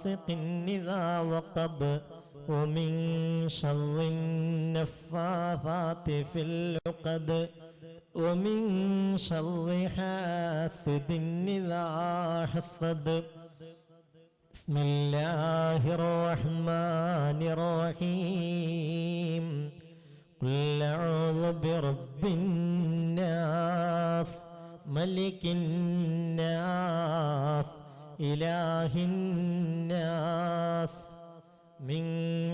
غاسق إذا وقب ومن شر النفاثات في العقد ومن شر حاسد إذا حسد. بسم الله الرحمن الرحيم. قل أعوذ برب الناس ملك الناس إله الناس من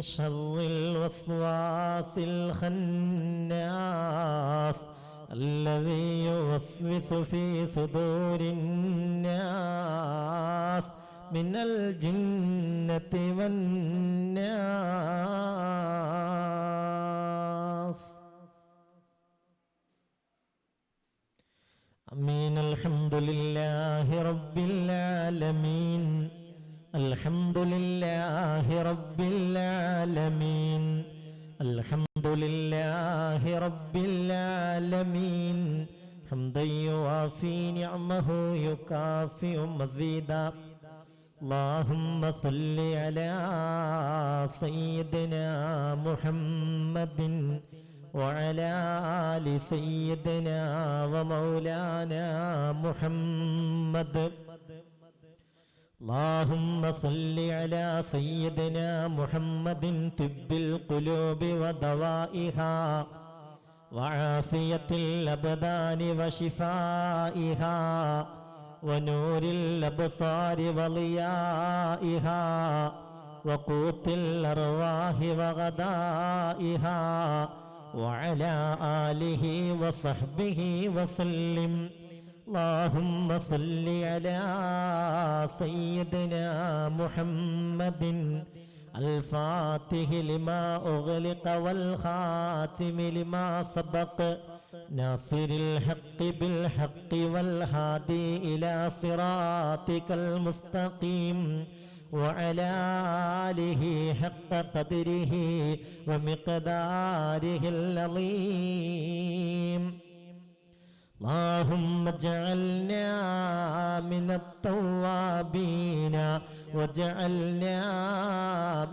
شر الوسواس الخناس الذي يوسوس في صدور الناس من الجنة والناس. آمين. الحمد لله رب العالمين. الحمد لله رب العالمين. الحمد لله رب العالمين حمدا يوافي نعمه يكافئ مزيدا. اللهم صل على سيدنا محمد وعلى آل سيدنا ومولانا محمد. اللهم صل على سيدنا محمد طب القلوب ودوائها وعافية الأبدان وشفائها ونور الأبصار وضيائها وقوت الأرواح وغذائها وعلى آله وصحبه وسلم. اللهم صل على سيدنا محمد الفاتح لما أغلق والخاتم لما سبق ناصر الحق بالحق والهادي إلى صراطك المستقيم وعلى آله حق قدره ومقداره العظيم. اللهم اجعلنا من التوابين واجعلنا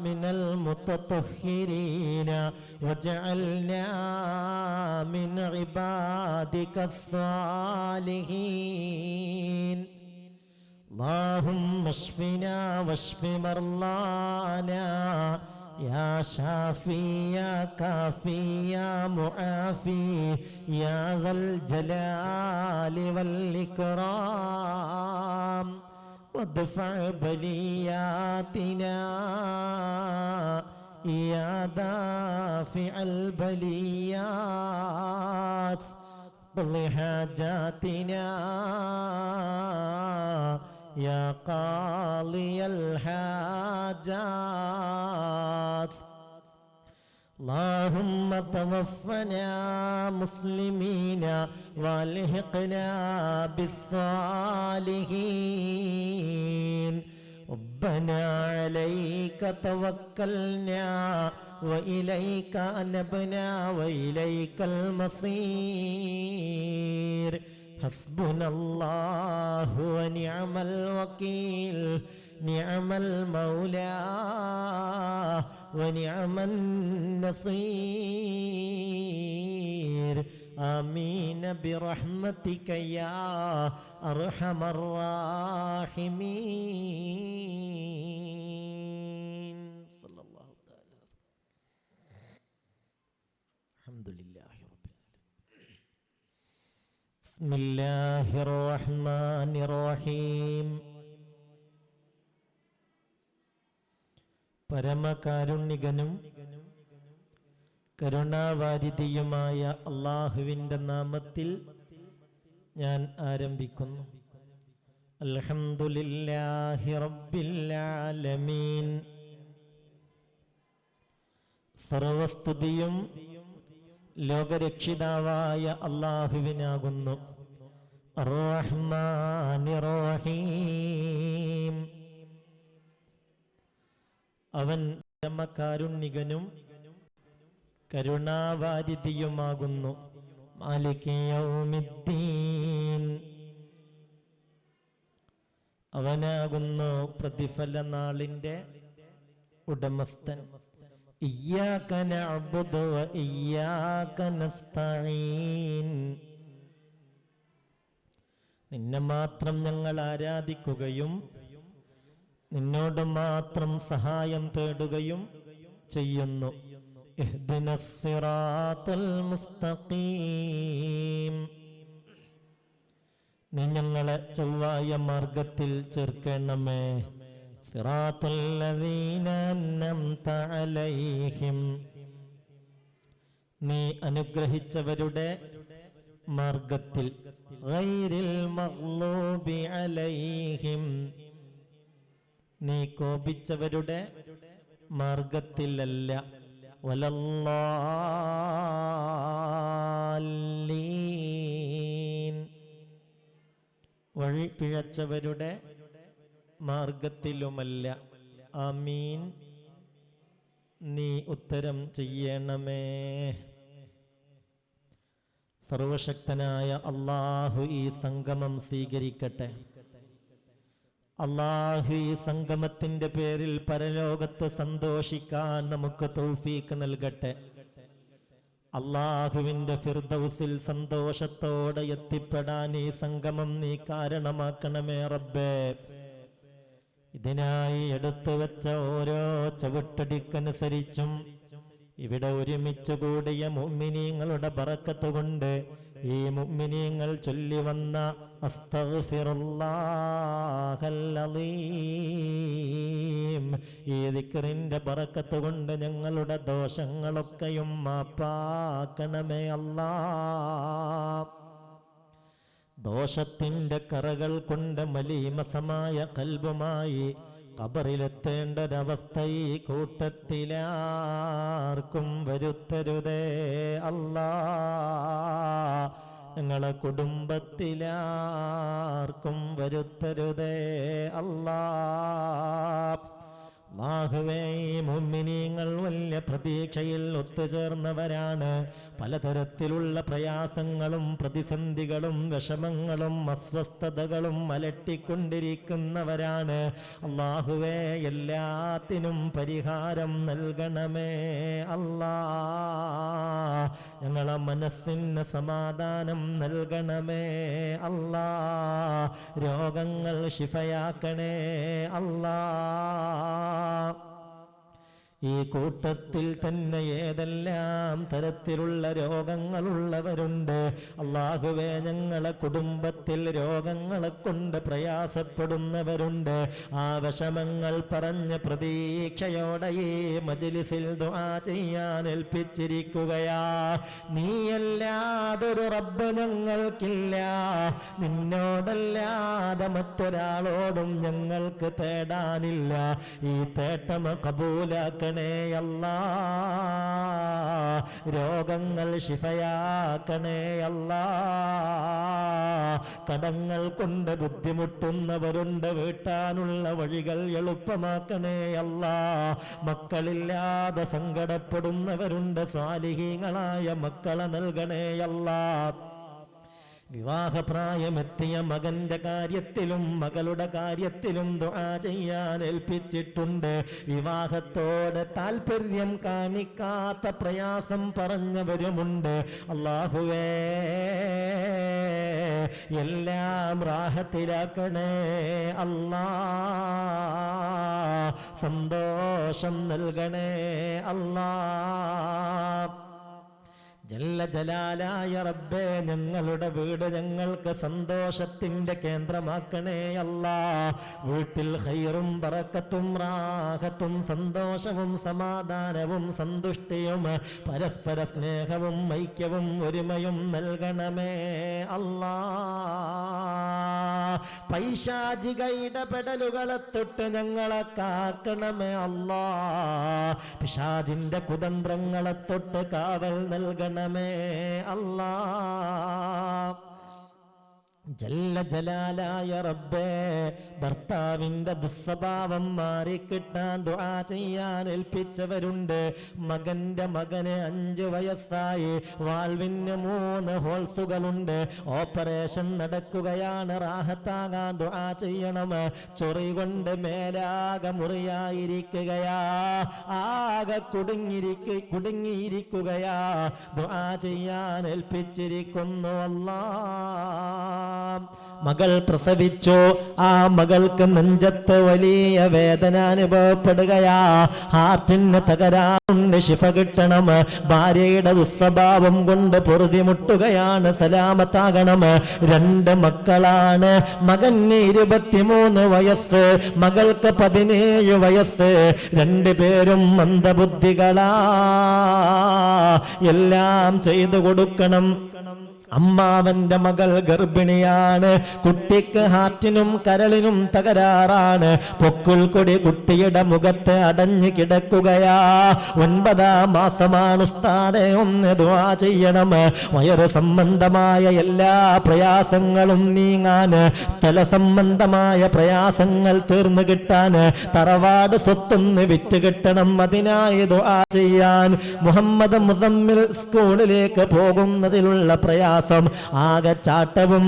من المتطهرين واجعلنا من عبادك الصالحين. اللهم اشفنا واشف مرضانا يا شافي يا كافي يا معافي يا ذا الجلال والإكرام. وادفع بلياتنا يا دافع البليات. اقض حاجاتنا يا قاضي الحاجات. اللهم توفنا مسلمين والحقنا بالصالحين. ربنا عليك توكلنا وإليك أنبنا وإليك المصير. حسبنا الله ونعم الوكيل نعم المولى ونعم النصير. آمين برحمتك يا أرحم الراحمين. صلى الله تعالى. الحمد لله رب العالمين. بسم الله الرحمن الرحيم. പരമകാരുണ്യകനും കരുണാവാരിധിയുമായ അല്ലാഹുവിൻ്റെ നാമത്തിൽ ഞാൻ ആരംഭിക്കുന്നു. അൽഹംദുലില്ലാഹി റബ്ബിൽ ആലമീൻ. സർവസ്തുതിയും ലോകരക്ഷിതാവായ അല്ലാഹുവിനാകുന്നു. അർ-റഹ്മാനിർ റഹീം. അവൻ പരമകാരുണ്യകനും കരുണാവാരിധിയുമാകുന്നു. മാലികി യൗമിദ്ദീൻ. അവനാകുന്നു പ്രതിഫല നാളിന്റെ ഉടമസ്ഥൻ. ഇയ്യാക നഅ്ബുദു വ ഇയ്യാക നസ്തഈൻ. നിന്നെ മാത്രം ഞങ്ങൾ ആരാധിക്കുകയും നിന്നോട് മാത്രം സഹായം തേടുകയും ചെയ്യുന്നു. ഇഹ്ദിനസ് സിറാത്തൽ മുസ്തഖീം. നീ ഞങ്ങളെ ചൊവ്വായ മാർഗത്തിൽ ചേർക്കണമേ. സിറാത്തൽ ലദീന അൻഅംത അലൈഹിം. നീ അനുഗ്രഹിച്ചവരുടെ മാർഗത്തിൽ. ഗൈരിൽ മഗ്ലൂബി അലൈഹിം. നീ കോപിച്ചവരുടെ മാർഗത്തിലല്ല. വലല്ലാലീൻ. വഴി പിഴച്ചവരുടെ മാർഗത്തിലുമല്ല. ആമീൻ. നീ ഉത്തരം ചെയ്യണമേ. സർവശക്തനായ അല്ലാഹു ഈ സംഗമം സ്വീകരിക്കട്ടെ. അല്ലാഹു ഈ സംഗമത്തിന്റെ പേരിൽ പരലോകത്ത് സന്തോഷിക്കാൻ നമുക്ക് തൗഫീഖ് നൽകട്ടെ. അല്ലാഹുവിന്റെ ഫിർദൗസിൽ സന്തോഷത്തോടെ എത്തിപ്പെടാൻ ഈ സംഗമം നീ കാരണമാക്കണമേ റബ്ബേ. ഇതിനായി എടുത്തു വെച്ച ഓരോ ചവിട്ടടിക്കനുസരിച്ചും ഇവിടെ ഒരുമിച്ച് കൂടിയ മുഅ്മിനീങ്ങളുടെ ബറക്കത്ത് കൊണ്ട് ഈ മുഅ്മിനീങ്ങൾ ചൊല്ലി വന്ന അസ്തഗ്ഫിറുല്ലാഹൽ അളീം ഈ ദിക്റിന്റെ ബറക്കത്ത് കൊണ്ട് ഞങ്ങളുടെ ദോഷങ്ങളൊക്കെയും മാപ്പാക്കണമേ അല്ലാഹ്. ദോഷത്തിന്റെ കറകൾ കൊണ്ട് മലീമസമായ കൽബുമായി ഖബറിലെത്തേണ്ട ഒരവസ്ഥ ഈ കൂട്ടത്തിലാർക്കും വരുത്തരുതേ അല്ലാഹ്. ഞങ്ങളെ കുടുംബത്തിലാർക്കും വരുത്തരുതേ അല്ലാഹ്. അല്ലാഹുവേ, ഈ മുഅ്മിനീങ്ങൾ വലിയ പ്രതീക്ഷയിൽ ഒത്തുചേർന്നവരാണ്. പലതരത്തിലുള്ള പ്രയാസങ്ങളും പ്രതിസന്ധികളും വിഷമങ്ങളും അസ്വസ്ഥതകളും അലട്ടിക്കൊണ്ടിരിക്കുന്നവരാണ്. അല്ലാഹുവേ, എല്ലാത്തിനും പരിഹാരം നൽകണമേ അല്ലാഹ്. ഞങ്ങളെ മനസ്സിന് സമാധാനം നൽകണമേ അല്ലാഹ്. രോഗങ്ങൾ ശിഫയാക്കണേ അല്ലാഹ്. ഈ കൂട്ടത്തിൽ തന്നെ ഏതെല്ലാം തരത്തിലുള്ള രോഗങ്ങളുള്ളവരുണ്ട്. അല്ലാഹുവേ, ഞങ്ങളെ കുടുംബത്തിൽ രോഗങ്ങളെ കൊണ്ട് പ്രയാസപ്പെടുന്നവരുണ്ട്. ആ വിഷമങ്ങൾ പറഞ്ഞ് പ്രതീക്ഷയോടെ ഈ മജ്ലിസിൽ ദുആ ചെയ്യാൻ ഏൽപ്പിച്ചിരിക്കുകയാ. നീയല്ലാതൊരു റബ്ബ് ഞങ്ങൾക്കില്ല. നിന്നോടല്ലാതെ മറ്റൊരാളോടും ഞങ്ങൾക്ക് തേടാനില്ല. ഈ തേട്ടം കബൂലാക്കണേ അല്ലാഹ്. രോഗങ്ങൾ ശിഫയാക്കണേ അല്ലാഹ്. കടങ്ങൾ കൊണ്ട് ബുദ്ധിമുട്ടുന്നവരുണ്ട്. വീട്ടാനുള്ള വഴികൾ എളുപ്പമാക്കണേ അല്ലാഹ്. മക്കളില്ലാതെ സങ്കടപ്പെടുന്നവരുണ്ട്. സ്വാലിഹീങ്ങളായ മക്കളെ നൽകണേ അല്ലാഹ്. വിവാഹപ്രായമെത്തിയ മകന്റെ കാര്യത്തിലും മകളുടെ കാര്യത്തിലും ദുആ ചെയ്യാൻ ഏൽപ്പിച്ചിട്ടുണ്ട്. വിവാഹത്തോട് താല്പര്യം കാണിക്കാത്ത പ്രയാസം പറഞ്ഞവരുമുണ്ട്. അല്ലാഹുവേ, എല്ലാം റാഹത്തിലാക്കണേ അല്ലാഹ്. സന്തോഷം നൽകണേ അല്ലാഹ്. ജല്ല ജലാലായ റബ്ബേ, ഞങ്ങളുടെ വീട് ഞങ്ങൾക്ക് സന്തോഷത്തിന്റെ കേന്ദ്രമാക്കണേ അല്ലാഹ്. വീട്ടിൽ ഖൈറും ബറക്കത്തും റാഹത്തും സന്തോഷവും സമാധാനവും സന്തുഷ്ടിയും പരസ്പര സ്നേഹവും ഐക്യവും ഒരുമയും നൽകണമേ അല്ലാഹ്. പൈശാചിക ഇടപെടലുകളെ തൊട്ട് ഞങ്ങളെ കാക്കണമേ അല്ലാഹ്. പിശാചിന്റെ കുതന്ത്രങ്ങളെ തൊട്ട് കാവൽ നൽകണമേ അല്ലാഹ്. ജല്ല ജലാലായ റബ്ബേ, ഭർത്താവിന്റെ ദുസ്വഭാവം മാറിക്കിട്ടാൻ ദുആ ചെയ്യാൻ ഏൽപ്പിച്ചവരുണ്ട്. മകന്റെ മകന് 5 വയസ്സായി, വാൾവിന് 3 ഹോൾസുകളുണ്ട്, ഓപ്പറേഷൻ നടക്കുകയാണ്, റാഹത്താകാൻ ദുആ ചെയ്യണം. ചൊറി കൊണ്ട് മേലാകെ മുറിയായിരിക്കുകയാ, ആകെ കുടുങ്ങിയിരിക്കുകയാ, ദുആ ചെയ്യാൻ ഏൽപ്പിച്ചിരിക്കുന്നു അല്ലാഹ്. മകൾ പ്രസവിച്ചു, ആ മകൾക്ക് നെഞ്ചത്ത് വലിയ വേദന അനുഭവപ്പെടുകയാ, ഹാർട്ടിന് തകരാറുണ്ട്, ശിഫ കിട്ടണം. ഭാര്യയുടെ ദുസ്വഭാവം കൊണ്ട് പൊറുതിമുട്ടുകയാണ്, സലാമത്താകണം. 2 മക്കളാണ്, മകന് 23 വയസ്സ്, മകൾക്ക് 17 വയസ്സ്. 2 പേരും മന്ദബുദ്ധികളാ, എല്ലാം ചെയ്തു കൊടുക്കണം. അമ്മാവന്റെ മകൾ ഗർഭിണിയാണ്, കുട്ടിക്ക് ഹാർട്ടിനും കരളിനും തകരാറാണ്, പൊക്കിൾ കൊടി കുട്ടിയുടെ മുഖത്ത് അടഞ്ഞു കിടക്കുകയാ. 9ാം മാസമാണ് ഉസ്താദേ, ഒന്ന് ദുആ ചെയ്യണം. വയറ് സംബന്ധമായ എല്ലാ പ്രയാസങ്ങളും നീങ്ങാൻ, സ്ഥല സംബന്ധമായ പ്രയാസങ്ങൾ തീർന്നു കിട്ടാൻ, തറവാട് സ്വത്തൊന്ന് വിറ്റ് കിട്ടണം, അതിനായി ദുആ ചെയ്യാൻ. മുഹമ്മദ് മുസമ്മിൽ സ്കൂളിലേക്ക് പോകുന്നതിലുള്ള പ്രയാസം, ആകെ ചാട്ടവും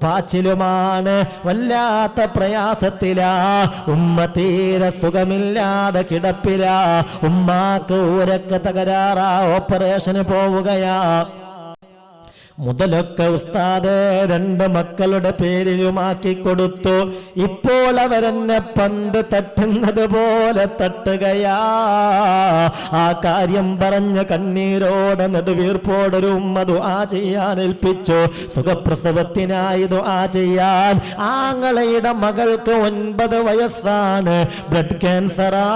പാച്ചിലുമാണ്, വല്ലാത്ത പ്രയാസത്തിലാ. ഉമ്മ തീരെ സുഖമില്ലാതെ കിടപ്പിലാ, ഉമ്മാക്ക് ഊരക്ക് തകരാറാ, ഓപ്പറേഷന് പോവുകയാ. മുതലൊക്കെ ഉസ്താദ് 2 മക്കളുടെ പേരിലുമാക്കി കൊടുത്തു. ഇപ്പോൾ അവരെന്നെ പന്ത് തട്ടുന്നത് പോലെ തട്ടുകയാ. ആ കാര്യം പറഞ്ഞ് കണ്ണീരോടെ നെടുവീർപ്പോടൊരു ഉമ്മ ദുആ ചെയ്യാൻ ഏൽപ്പിച്ചു, സുഖപ്രസവത്തിനായി ദുആ ചെയ്യാൻ. ആങ്ങളയുടെ മകൾക്ക് 9 വയസ്സാണ്, ബ്ലഡ് ക്യാൻസറാ.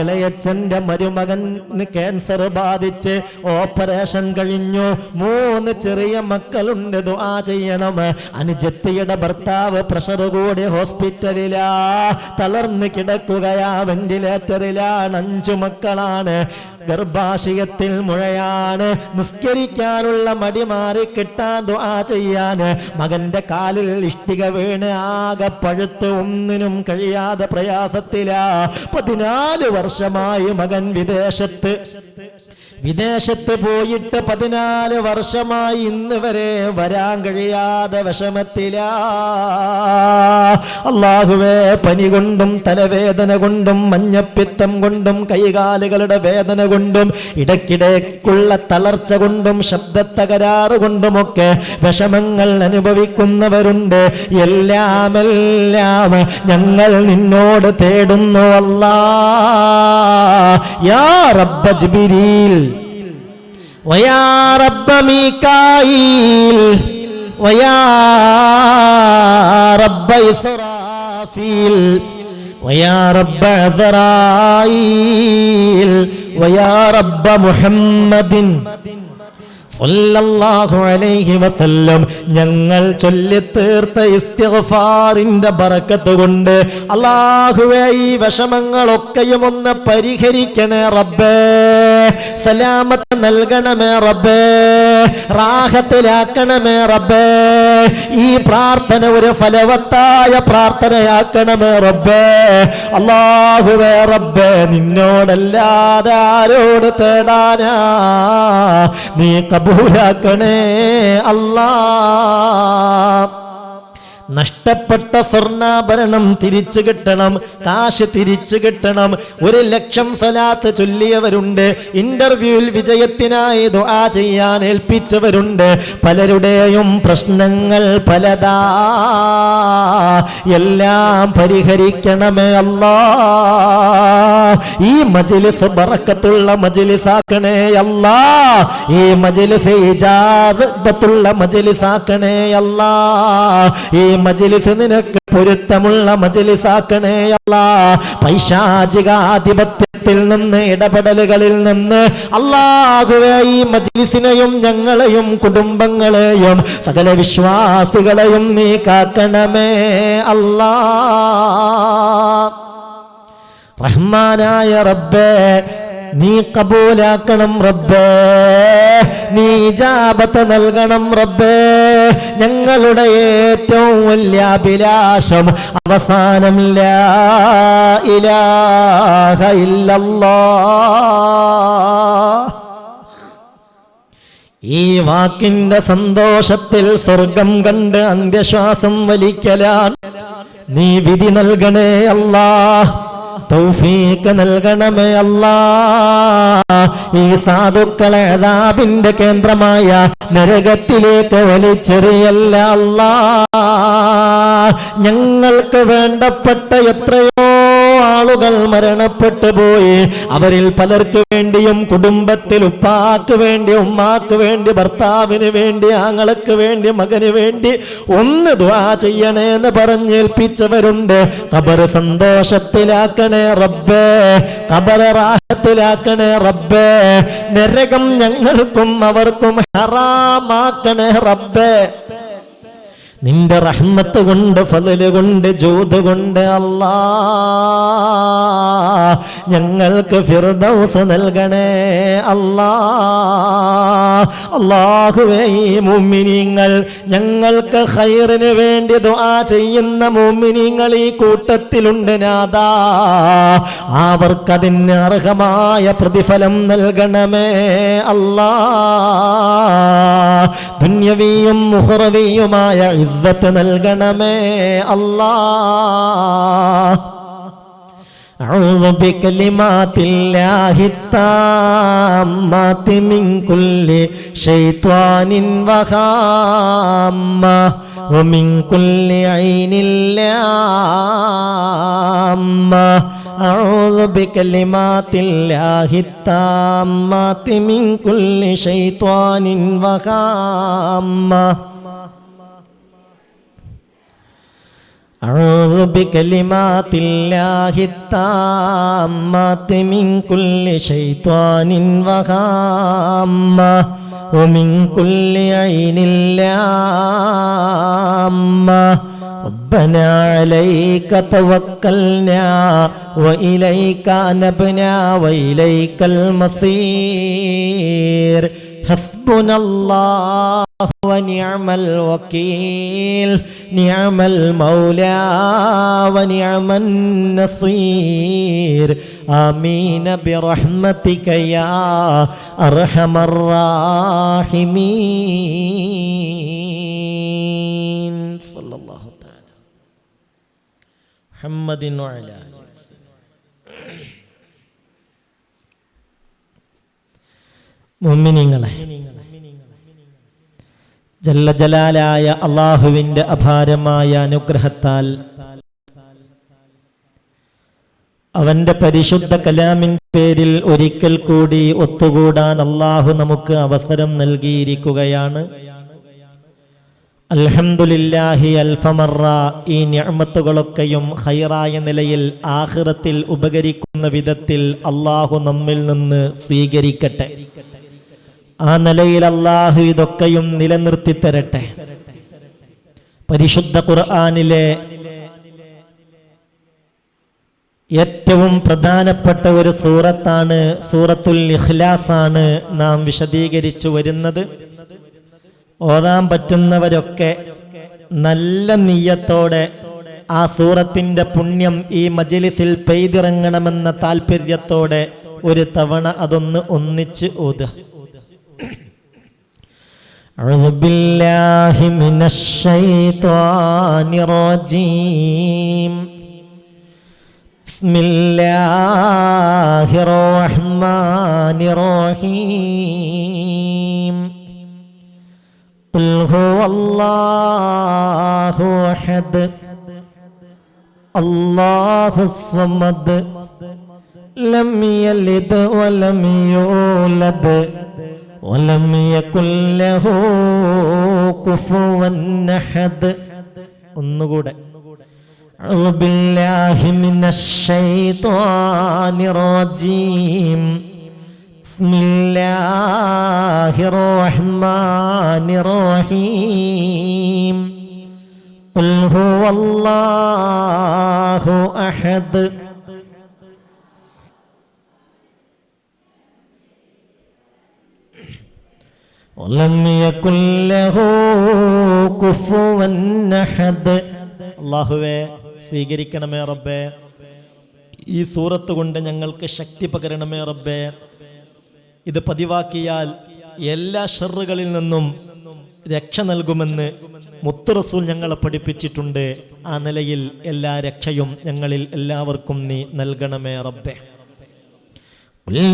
ഇളയച്ഛന്റെ മരുമകന് ക്യാൻസർ ബാധിച്ച് ഓപ്പറേഷൻ കഴിഞ്ഞു. 3 ചെറിയ മക്കളുണ്ട്, ദുആ ചെയ്യണം. അനുജത്തിയുടെ ഭർത്താവ് പ്രഷർ കൂടി ഹോസ്പിറ്റലിലാ, തളർന്ന് കിടക്കുകയാ, വെന്റിലേറ്ററിലാണ്. 5 മക്കളാണ്, ഗർഭാശയത്തിൽ മുഴയാണ്, നിസ്കരിക്കാനുള്ള മടി മാറി കിട്ടാൻ ദുആ ചെയ്യാൻ. മകന്റെ കാലിൽ ഇഷ്ടിക വീണ് ആകെ പഴുത്ത് ഒന്നിനും കഴിയാതെ പ്രയാസത്തിലാ. 14 വർഷമായി മകൻ വിദേശത്ത് പോയിട്ട് 14 വർഷമായി ഇന്ന് വരെ വരാൻ കഴിയാതെ വിഷമത്തിലാ. അല്ലാഹുവേ, പനി കൊണ്ടും തലവേദന കൊണ്ടും മഞ്ഞപ്പിത്തം കൊണ്ടും കൈകാലുകളുടെ വേദന കൊണ്ടും ഇടയ്ക്കിടയ്ക്കുള്ള തളർച്ച കൊണ്ടും ശബ്ദത്തകരാറ് കൊണ്ടുമൊക്കെ വിഷമങ്ങൾ അനുഭവിക്കുന്നവരുണ്ട്. എല്ലാം ഞങ്ങൾ നിന്നോട് തേടുന്നു അല്ലാഹ്. യാ റബ്ബ ജിബ്രീൽ വയാ റബ്ബ മീകായിൽ വയാ റബ്ബ ഇസ്റാഫീൽ വയാ റബ്ബ അസ്റായീൽ വയാ റബ്ബ മുഹമ്മദിൻ സല്ലല്ലാഹു അലൈഹി വസല്ലം, ഞങ്ങൾ ചൊല്ലിത്തീർത്ത ഇസ്തിഗ്ഫാറിന്റെ ബറക്കത്ത് കൊണ്ട് അല്ലാഹുവേ, ഈ വിഷമങ്ങളൊക്കെയും ഒന്ന് പരിഹരിക്കണേ റബ്ബേ, സലാമത്ത് നൽകണമേ റബ്ബേ, റാഹത്തിലാക്കണമേ റബ്ബേ. ഈ പ്രാർത്ഥന ഒരു ഫലവത്തായ പ്രാർത്ഥനയാക്കണമേ റബ്ബേ. അല്ലാഹുവേ റബ്ബേ, നിന്നോടല്ലാതെ ആരോട് തേടാനാ, നീ കബൂലാക്കണേ അല്ലാഹ്. നഷ്ടപ്പെട്ട സ്വർണ്ണാഭരണം തിരിച്ചു കിട്ടണം, കാശ് തിരിച്ചു കിട്ടണം. 1,00,000 സ്വലാത്ത് ചൊല്ലിയവരുണ്ട്, ഇന്റർവ്യൂവിൽ വിജയത്തിനായി ദുആ ചെയ്യാൻ ഏൽപ്പിച്ചവരുണ്ട്. പലരുടെയും പ്രശ്നങ്ങൾ പലതാ, എല്ലാം പരിഹരിക്കണമേ അല്ലാഹ്. ഈ മജ്ലിസ് ബറക്കത്തുള്ള മജ്ലിസാക്കണേ അല്ലാഹ്. ഈ മജ്ലിസ് ഇജാസത്തുള്ള മജ്ലിസാക്കണേ അല്ലാഹ്. ഈ മജ്ലിസ് നിനക്ക് പൊരുത്തമുള്ള മജ്ലിസാക്കണേ അല്ലാഹ്. പൈശാചികാധിപത്യത്തിൽ നിന്ന്, ഇടപെടലുകളിൽ നിന്ന് അല്ലാഹുവേ, ഈ മജ്ലിസിനെയും ഞങ്ങളെയും കുടുംബങ്ങളെയും സകല വിശ്വാസികളെയും നീ കാക്കണമേ അല്ലാഹ്. റഹ്മാനായ റബ്ബേ, നീ കബൂലാക്കണം റബ്ബേ, നീ ഇജാബത്ത് നൽകണം റബ്ബേ. ഞങ്ങളുടെ ഏറ്റവും വലിയ അഭിലാഷം അവസാനം ലാ ഇലാഹ ഇല്ലല്ലാഹ്. ഈ വാക്കിന്റെ സന്തോഷത്തിൽ സ്വർഗം കണ്ട് അന്ത്യശ്വാസം വലിക്കലാൻ നീ വിധി നൽകണേ അല്ലാഹ്, തൗഫീഖ് നൽകണമേ അല്ലാഹ്. ഈ സാധുക്കളെ അദാബിന്റെ കേന്ദ്രമായ നരകത്തിലേക്ക് വലിച്ചെറിയല്ല അല്ലാഹ്. ഞങ്ങൾക്ക് വേണ്ടപ്പെട്ട എത്രയോ ആളുകൾ മരണപ്പെട്ടു പോയി. അവരിൽ പലർക്ക് വേണ്ടിയും കുടുംബത്തിൽ ഉപ്പാക്ക് വേണ്ടി, ഉമ്മാക്ക് വേണ്ടി, ഭർത്താവിന് വേണ്ടി, ആങ്ങൾക്ക് വേണ്ടി, മകന് വേണ്ടി ഒന്ന് ദുആ ചെയ്യണേന്ന് പറഞ്ഞേൽപ്പിച്ചവരുണ്ട്. ഖബർ സന്തോഷത്തിലാക്കണേ റബ്ബേ, ഖബർ റാഹത്തിലാക്കണേ റബ്ബേ. നരകം ഞങ്ങൾക്കും അവർക്കും ഹറാമാക്കണേ റബ്ബേ. നിന്റെ റഹ്മത്ത് കൊണ്ട്, ഫള് കൊണ്ട്, ജൂദ് കൊണ്ട് അല്ലാഹ് ഞങ്ങൾക്ക് ഫിർദൗസ് നൽകണേ അല്ലാഹ്. അല്ലാഹുവേ, ഈ മുഅ്മിനീങ്ങൾ ഞങ്ങൾക്ക് ഖൈറിന് വേണ്ടി ദുആ ചെയ്യുന്ന മുഅ്മിനീങ്ങൾ ഈ കൂട്ടത്തിലുണ്ട് നാഥാ. അവർക്കതിന് അർഹമായ പ്രതിഫലം നൽകണമേ അല്ലാഹ്. ദുനിയവിയും ഉഖ്റവിയുമായ ഇസ്സത്ത് നൽകണമേ അല്ലാഹ്. أعوذ بكلمات الله التامات من كل شيطان وهامة ومن كل عين لامة. أعوذ بكلمات الله التامات من كل شيطان وهامة. أعوذ بكلمات الله التامات من كل شيطان وهامة ومن كل عين لامة. ربنا عليك توكلنا وإليك أنبنا وإليك المصير. حسبنا الله ونعم الوكيل، نعم المولى ونعم النصير. آمين برحمتك يا أرحم الراحمين. صلى الله تعالى محمد وعلى آله. മുഅ്മിനീങ്ങളെ, ജല്ല ജലാലായ അല്ലാഹുവിന്റെ അപാരമായ അനുഗ്രഹത്താൽ അവന്റെ പരിശുദ്ധ കലാമിന്റെ പേരിൽ ഒരിക്കൽ കൂടി ഒത്തുകൂടാൻ അല്ലാഹു നമുക്ക് അവസരം നൽകിയിരിക്കുകയാണ്. അൽഹംദുലില്ലാഹി അൽഫമറ. ഈ നിഅമത്തുകളൊക്കെയും ഖൈറായ നിലയിൽ ആഖിറത്തിൽ ഉപകരിക്കുന്ന വിധത്തിൽ അല്ലാഹു നമ്മിൽ നിന്ന് സ്വീകരിക്കട്ടെ. ആ നിലയിൽ അല്ലാഹു ഇതൊക്കെയും നിലനിർത്തി തരട്ടെ. പരിശുദ്ധ ഖുർആനിലെ ഏറ്റവും പ്രധാനപ്പെട്ട ഒരു സൂറത്താണ് സൂറത്തുൽ ഇഖ്ലാസ് ആണ് നാം വിശദീകരിച്ചു വരുന്നത്. ഓതാൻ പറ്റുന്നവരൊക്കെ നല്ല നിയ്യത്തോടെ ആ സൂറത്തിന്റെ പുണ്യം ഈ മജ്ലിസിൽ പെയ്തിറങ്ങണമെന്ന താല്പര്യത്തോടെ ഒരു തവണ അതൊന്ന് ഒന്നിച്ച് ഓതുക. أعوذ بالله من الشيطان الرجيم. بسم الله الرحمن الرحيم. قل هو الله أحد الله الصمد لم يلد ولم يولد ولم يكن له كفوا أحد. ഒന്നുകൂടെ. أعوذ بالله من الشيطان الرجيم. بسم الله الرحمن الرحيم. قل هو الله أحد വലം യകുൽ ലഹു കുഫുവൻ അഹദ്. അല്ലാഹുവേ സ്വീകരിക്കണമേ റബ്ബേ, ഈ സൂറത്ത് കൊണ്ട് ഞങ്ങൾക്ക് ശക്തി പകരണമേ റബ്ബേ. ഇത് പതിവാക്കിയാൽ എല്ലാ ഷർറുകളിൽ നിന്നും രക്ഷ നൽകുമെന്ന് മുത്ത് റസൂൽ ഞങ്ങളെ പഠിപ്പിച്ചിട്ടുണ്ട്. ആ നിലയിൽ എല്ലാ രക്ഷയും ഞങ്ങളിൽ എല്ലാവർക്കും നീ നൽകണമേ റബ്ബേ.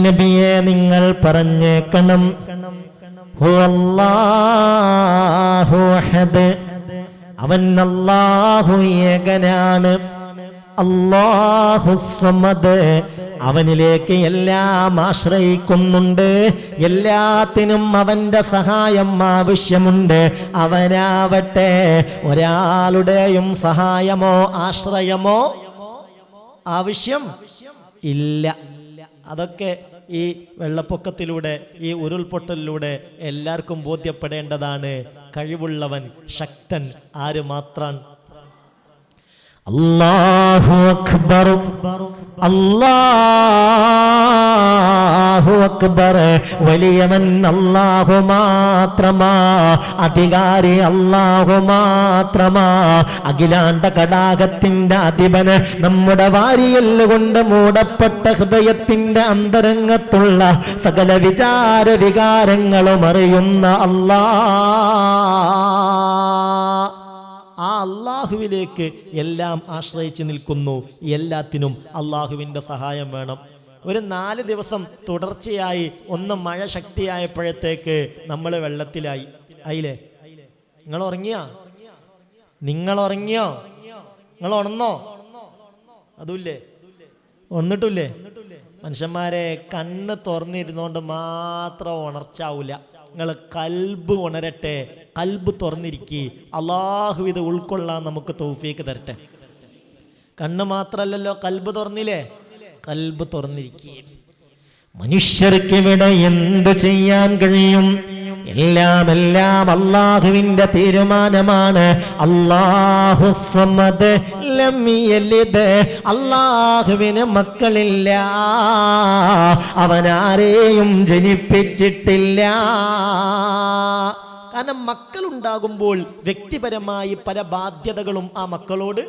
നബിയെ നിങ്ങൾ പറഞ്ഞേക്കണം, ഹുവല്ലാഹു അഹദ്, അവൻ അല്ലാഹു ഏകനാണ്. അല്ലാഹു സമദ്, അവനിലേക്ക് എല്ലാം ആശ്രയിക്കുന്നുണ്ട്, എല്ലാത്തിനും അവന്റെ സഹായം ആവശ്യമുണ്ട്. അവനാവട്ടെ ഒരാളുടെയും സഹായമോ ആശ്രയമോ ആവശ്യം ഇല്ല. അതൊക്കെ ഈ വെള്ളപ്പൊക്കത്തിലൂടെ, ഈ ഉരുൾപൊട്ടലിലൂടെ എല്ലാവർക്കും ബോധ്യപ്പെടേണ്ടതാണ്. കഴിവുള്ളവൻ, ശക്തൻ ആര് മാത്രാണ്? അല്ലാഹു അക്ബർ, അല്ലാഹു അക്ബർ. വലിയവൻ അല്ലാഹു മാത്രമാ, അധികാരി അല്ലാഹു മാത്രമാ. അഖിലാണ്ട കടാകത്തിന്റെ അധിപന്, നമ്മുടെ വാരിയല് കൊണ്ട് മൂടപ്പെട്ട ഹൃദയത്തിന്റെ അന്തരംഗത്തുള്ള സകല വിചാര വികാരങ്ങളും അറിയുന്ന ആ അള്ളാഹുവിലേക്ക് എല്ലാം ആശ്രയിച്ച് നിൽക്കുന്നു. എല്ലാത്തിനും അള്ളാഹുവിൻ്റെ സഹായം വേണം. ഒരു 4 ദിവസം തുടർച്ചയായി ഒന്ന് മഴ ശക്തിയായപ്പോഴത്തേക്ക് നമ്മൾ വെള്ളത്തിലായി. ആയില്ലേ? നിങ്ങൾ ഉറങ്ങിയോ? നിങ്ങൾ ഉണർന്നോ? അതുമില്ലേ? ഉണർന്നിട്ടില്ലേ? മനുഷ്യന്മാരെ, കണ്ണ് തുറന്നിരുന്നോണ്ട് മാത്രം ഉണർച്ചാവൂല. നിങ്ങൾ കൽബ് ഉണരട്ടെ, കൽബ് തുറന്നിരിക്കി. അള്ളാഹു ഇത് ഉൾക്കൊള്ളാൻ നമുക്ക് തൗഫീക്ക് തരട്ടെ. കണ്ണ് മാത്രല്ലല്ലോ, കൽബ് തുറന്നില്ലേ? കൽബ് തുറന്നിരിക്കി. മനുഷ്യർക്ക് ഇവിടെ എന്തു ചെയ്യാൻ കഴിയും? എല്ലാം അള്ളാഹുവിന്റെ തീരുമാനമാണ്. അല്ലാഹു സമദ് ലം യലിദ്, അള്ളാഹുവിന് മക്കളില്ല, അവനാരെയും ജനിപ്പിച്ചിട്ടില്ല. കാരണം മക്കളുണ്ടാകുമ്പോൾ വ്യക്തിപരമായി പല ബാധ്യതകളും ആ മക്കളോട്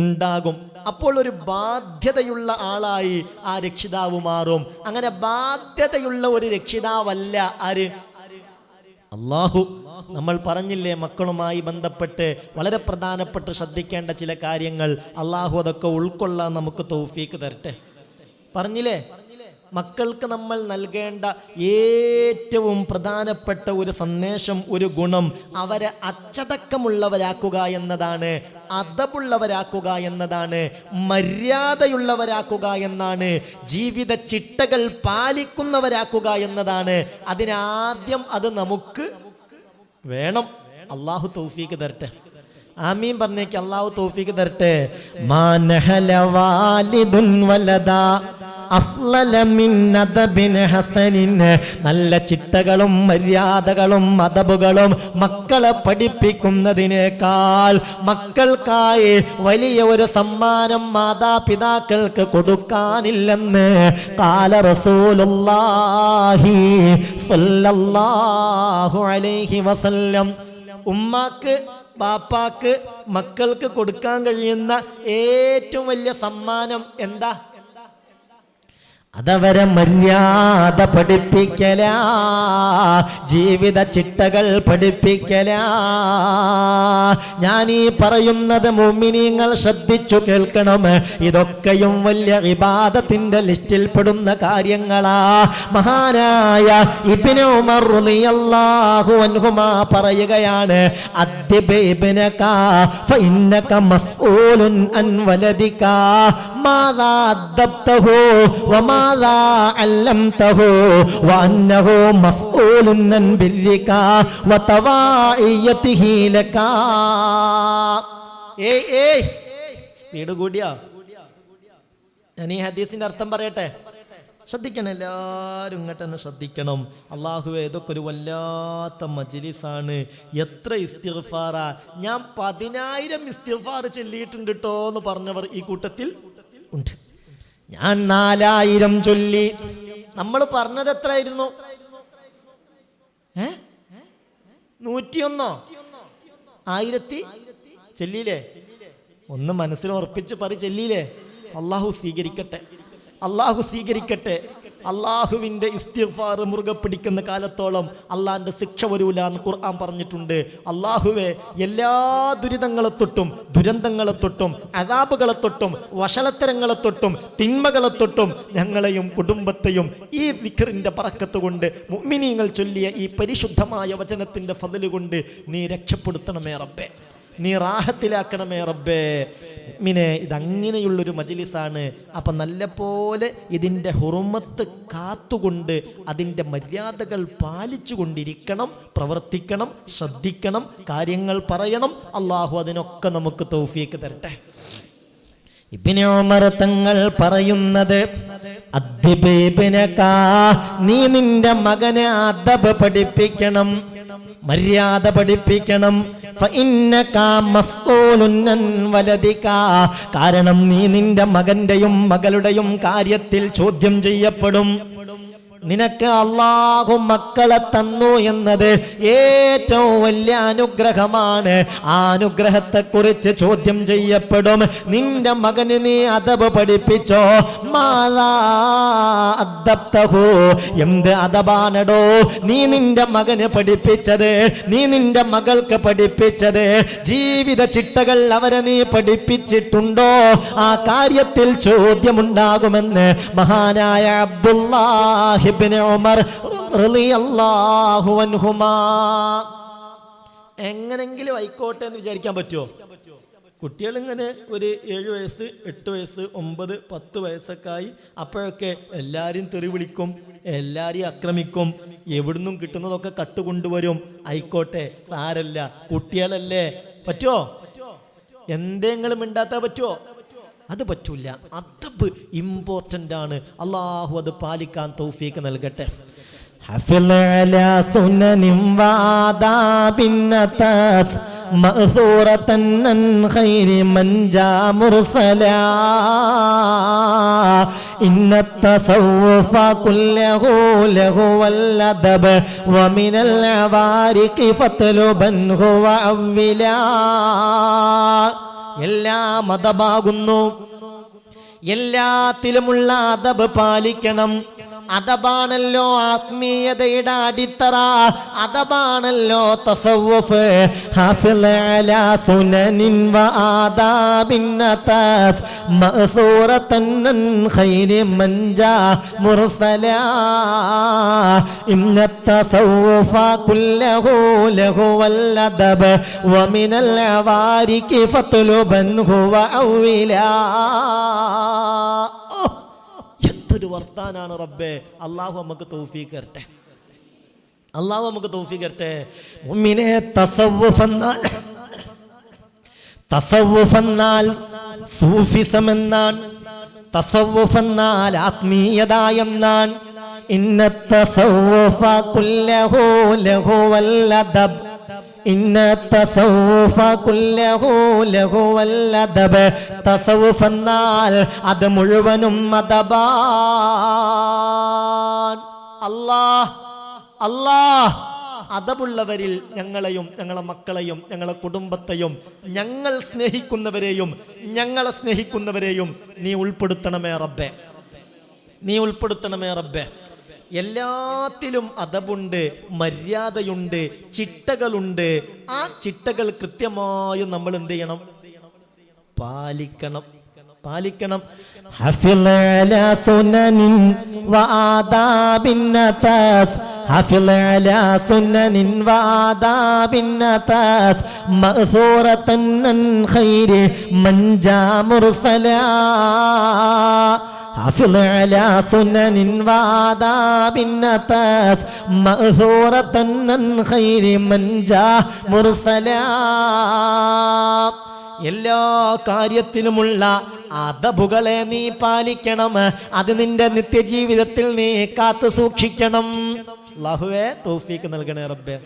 ഉണ്ടാകും. അപ്പോൾ ഒരു ബാധ്യതയുള്ള ആളായി ആ രക്ഷിതാവ് മാറും. അങ്ങനെ ബാധ്യതയുള്ള ഒരു രക്ഷിതാവല്ല ആര്? അല്ലാഹു. നമ്മൾ പറഞ്ഞില്ലേ, മക്കളുമായി ബന്ധപ്പെട്ട് വളരെ പ്രധാനപ്പെട്ട് ശ്രദ്ധിക്കേണ്ട ചില കാര്യങ്ങൾ. അല്ലാഹു അതൊക്കെ ഉൾക്കൊള്ളാൻ നമുക്ക് തൗഫീക്ക് തരട്ടെ. പറഞ്ഞില്ലേ, മക്കൾക്ക് നമ്മൾ നൽകേണ്ട ഏറ്റവും പ്രധാനപ്പെട്ട ഒരു സന്ദേശം, ഒരു ഗുണം, അവരെ അച്ചടക്കമുള്ളവരാക്കുക എന്നതാണ്, അദബുള്ളവരാക്കുക എന്നതാണ്, മര്യാദയുള്ളവരാക്കുക എന്നാണ്, ജീവിത ചിട്ടകൾ പാലിക്കുന്നവരാക്കുക എന്നതാണ്. അതിനാദ്യം അത് നമുക്ക് വേണം. അള്ളാഹു തൗഫീക്ക് തരട്ടെ. ആമീൻ പറഞ്ഞേക്ക്. അള്ളാഹു തൗഫീക്ക് തരട്ടെ. മാനഹല വാലിദുൻ വലദാ അഫ്ളല മിൻ അദബിൻ ഹസനിൻ. നല്ല ചിട്ടകളും മര്യാദകളും അദബുകളും മക്കളെ പഠിപ്പിക്കുന്നതിനേക്കാൾ മക്കൾക്കായി വലിയ ഒരു സമ്മാനം മാതാപിതാക്കൾക്ക് കൊടുക്കാനില്ലെന്ന് ഖാല റസൂലുള്ളാഹി സ്വല്ലല്ലാഹു അലൈഹി വസല്ലം. ഉമ്മാക്ക് ബാപ്പാക്ക് മക്കൾക്ക് കൊടുക്കാൻ കഴിയുന്ന ഏറ്റവും വലിയ സമ്മാനം എന്താ? അതവരെ മര്യാദ പഠിപ്പിക്കലാ, ജീവിത ചിട്ടകൾ പഠിപ്പിക്കലാ. ഞാൻ ഈ പറയുന്നത് മുഅ്മിനീങ്ങൾ ശ്രദ്ധിച്ചു കേൾക്കണം. ഇതൊക്കെയും വലിയ ഇബാദത്തിന്റെ ലിസ്റ്റിൽ പെടുന്ന കാര്യങ്ങളാ. മഹാനായ ഇബ്നു ഉമർ റളിയല്ലാഹു അൻഹുമാ പറയുകയാണ്, അദ്ദിബ് ഇബ്നക ഫഇന്നക മസ്ഊലുൻ അൻ വലദിക മാദാ അദ്ദബ്തഹു വമാ علمته وأنه مسؤول عن برك وتوعيته لك. സ്പീഡ് കൂടിയാ? ഞാൻ ഈ ഹദീസിന്റെ അർത്ഥം പറയട്ടെ, ശ്രദ്ധിക്കണം. എല്ലാവരും ഇങ്ങോട്ട് തന്നെ ശ്രദ്ധിക്കണം. അള്ളാഹുവേ, ഇതൊക്കെ ഒരു വല്ലാത്ത മജ്ലിസാണ്. എത്ര ഇസ്തിഗ്ഫാറാ! ഞാൻ 10,000 ഇസ്തിഗ്ഫാർ ചൊല്ലിയിട്ടുണ്ട് കേട്ടോ എന്ന് പറഞ്ഞവർ ഈ കൂട്ടത്തിൽ ഉണ്ട്. ഞാൻ 4000 ചൊല്ലി. നമ്മൾ പറഞ്ഞത് എത്രയായിരുന്നു? 101 1000 ചെല്ലിയില്ലേ? ഒന്ന് മനസ്സിൽ ഉറപ്പിച്ച് ചെല്ലിയില്ലേ? അള്ളാഹു സ്വീകരിക്കട്ടെ, അള്ളാഹു സ്വീകരിക്കട്ടെ. അള്ളാഹുവിൻ്റെ ഇസ്തിഗ്ഫാർ മുറുകെ പിടിക്കുന്ന കാലത്തോളം അള്ളാഹിൻ്റെ ശിക്ഷ വരൂല എന്ന് ഖുർആൻ പറഞ്ഞിട്ടുണ്ട്. അള്ളാഹുവെ, എല്ലാ ദുരിതങ്ങളെ തൊട്ടും ദുരന്തങ്ങളെ തൊട്ടും അദാബുകളെ തൊട്ടും വഷളത്തരങ്ങളെ തൊട്ടും തിന്മകളെ തൊട്ടും ഞങ്ങളെയും കുടുംബത്തെയും ഈ ദിക്റിൻ്റെ ബറക്കത്ത് കൊണ്ട് മുഅ്മിനീങ്ങൾ ചൊല്ലിയ ഈ പരിശുദ്ധമായ വചനത്തിൻ്റെ ഫضل കൊണ്ട് നീ രക്ഷപ്പെടുത്തണമേ റബ്ബേ, നീ റാഹത്തിലാക്കണമേ റബ്ബേ. മിനെ, ഇതങ്ങനെയുള്ളൊരു മജ്ലിസാണ്. അപ്പം നല്ലപോലെ ഇതിൻ്റെ ഹുറുമത്ത് കാത്തുകൊണ്ട് അതിൻ്റെ മര്യാദകൾ പാലിച്ചു കൊണ്ടിരിക്കണം, പ്രവർത്തിക്കണം, ശ്രദ്ധിക്കണം, കാര്യങ്ങൾ പറയണം. അള്ളാഹു അതിനൊക്കെ നമുക്ക് തൗഫീക്ക് തരട്ടെ. ഇബ്നു ഉമർ തങ്ങൾ പറയുന്നത്, നീ നിന്റെ മകനെ അദബ് പഠിപ്പിക്കണം, മര്യാദ പഠിപ്പിക്കണം. കാരണം നീ നിന്റെ മകന്റെയും മകളുടെയും കാര്യത്തിൽ ചോദ്യം ചെയ്യപ്പെടും. നിനക്ക് അല്ലാഹു മക്കളെ തന്നു എന്നത് ഏറ്റവും വലിയ അനുഗ്രഹമാണ്. ആ അനുഗ്രഹത്തെക്കുറിച്ച് ചോദ്യം ചെയ്യപ്പെടും. നിന്റെ മകന് നീ അദബ് പഠിപ്പിച്ചോ? മാതാ അദ്ദബ്തഹു, എന്ത് അദബാണടോ നീ നിന്റെ മകന് പഠിപ്പിച്ചത്, നീ നിന്റെ മകൾക്ക് പഠിപ്പിച്ചത്? ജീവിത ചിട്ടകൾ അവരെ നീ പഠിപ്പിച്ചിട്ടുണ്ടോ? ആ കാര്യത്തിൽ ചോദ്യമുണ്ടാകുമെന്ന് മഹാനായ അബ്ദുല്ലാഹി ഇബ്നു ഉമർ റളിയല്ലാഹു അൻഹുമാ. എങ്ങനെങ്കിലും ആയിക്കോട്ടെ എന്ന് വിചാരിക്കാൻ പറ്റുമോ? കുട്ടികളിങ്ങനെ ഒരു 7 വയസ്സ് 8 വയസ്സ് 9 10 വയസ്സൊക്കെ ആയി അപ്പോഴൊക്കെ എല്ലാവരും തെറി വിളിക്കും, എല്ലാവരെയും ആക്രമിക്കും, എവിടുന്നും കിട്ടുന്നതൊക്കെ കട്ടുകൊണ്ടുവരും. ആയിക്കോട്ടെ, സാരല്ല, കുട്ടികളല്ലേ, പറ്റുമോ? എന്തെങ്കിലും മിണ്ടാത്താ പറ്റുമോ? അത് പറ്റൂല. അദബ് ഇമ്പോർട്ടൻ്റ് ആണ്. അള്ളാഹു അത് പാലിക്കാൻ തൗഫീക്ക് നൽകട്ടെ. എല്ലാ മതമാകുന്നു, എല്ലാത്തിലുമുള്ള അദബ് പാലിക്കണം. അദബാണല്ലോ ആത്മീയതയുടെ അടിത്തറ, അദബാണല്ലോ തസവ്വുഫ്. ഹാഫിള് അലാ സുനനിൻ വആദാബിൻ നതാസ് മഅസൂറതൻ അൻ ഖൈരി മൻ ജാ മുർസലാ. ഇന്ന തസവ്വുഫ കുല്ലഹു ലഹു വൽ അദബ് വമിനൽ അവാരികി ഫത്ലുബൻഹു വഅവിലാ. ഒരു വർത്താനാണ് റബ്ബേ. അള്ളാഹു നമുക്ക് തൗഫീഖ് തരട്ടെ, അള്ളാഹു നമുക്ക് തൗഫീഖ് തരട്ടെ. മുഅ്മിനേ, തസവ്വുഫ് എന്നാൽ സൂഫിസം എന്നാണ്. തസവ്വുഫ് എന്നാൽ ആത്മീയത എന്നാണ്. ഇന്ന തസവ്വുഫ കുല്ലഹു ലഹു വൽ അദബ്, ഇന്ന തസവ്വുഫ കുല്ലഹു ലഹു വൽ അദബ്. തസവ്വുഫ് എന്നാൽ അത് മുഴുവനും അദബാൻ. അല്ലാഹ് അദബുള്ളവരിൽ ഞങ്ങളെയും ഞങ്ങളെ മക്കളെയും ഞങ്ങളെ കുടുംബത്തെയും ഞങ്ങൾ സ്നേഹിക്കുന്നവരെയും ഞങ്ങളെ സ്നേഹിക്കുന്നവരെയും നീ ഉൾപ്പെടുത്തണമേ റബ്ബേ, നീ ഉൾപ്പെടുത്തണമേ റബ്ബേ. എല്ലാത്തിലും അദബുണ്ട്, മര്യാദയുണ്ട്, ചിട്ടകളുണ്ട്. ആ ചിട്ടകൾ കൃത്യമായും നമ്മൾ എന്ത് ചെയ്യണം? പാലിക്കണം, പാലിക്കണം. ഹഫിള അലാ സുനനിൻ വആദാബിൻ നതാസ്, ഹഫിള അലാ സുനനിൻ വആദാബിൻ നതാസ് മഅസൂറതൻ അൻ ഖൈരി മൻ ജാ മുർസലാ. حافظ على سنن وآداب النتاس مأثورة عن خير من جاء مرسلا. എല്ലാ കാര്യത്തിലുമുള്ള അദബുകളെ നീ പാലിക്കണം. അത് നിന്റെ നിത്യജീവിതത്തിൽ നീ കാത്തു സൂക്ഷിക്കണം. അല്ലാഹുവേ, തൗഫീഖ് നൽകണേ റബ്ബേ.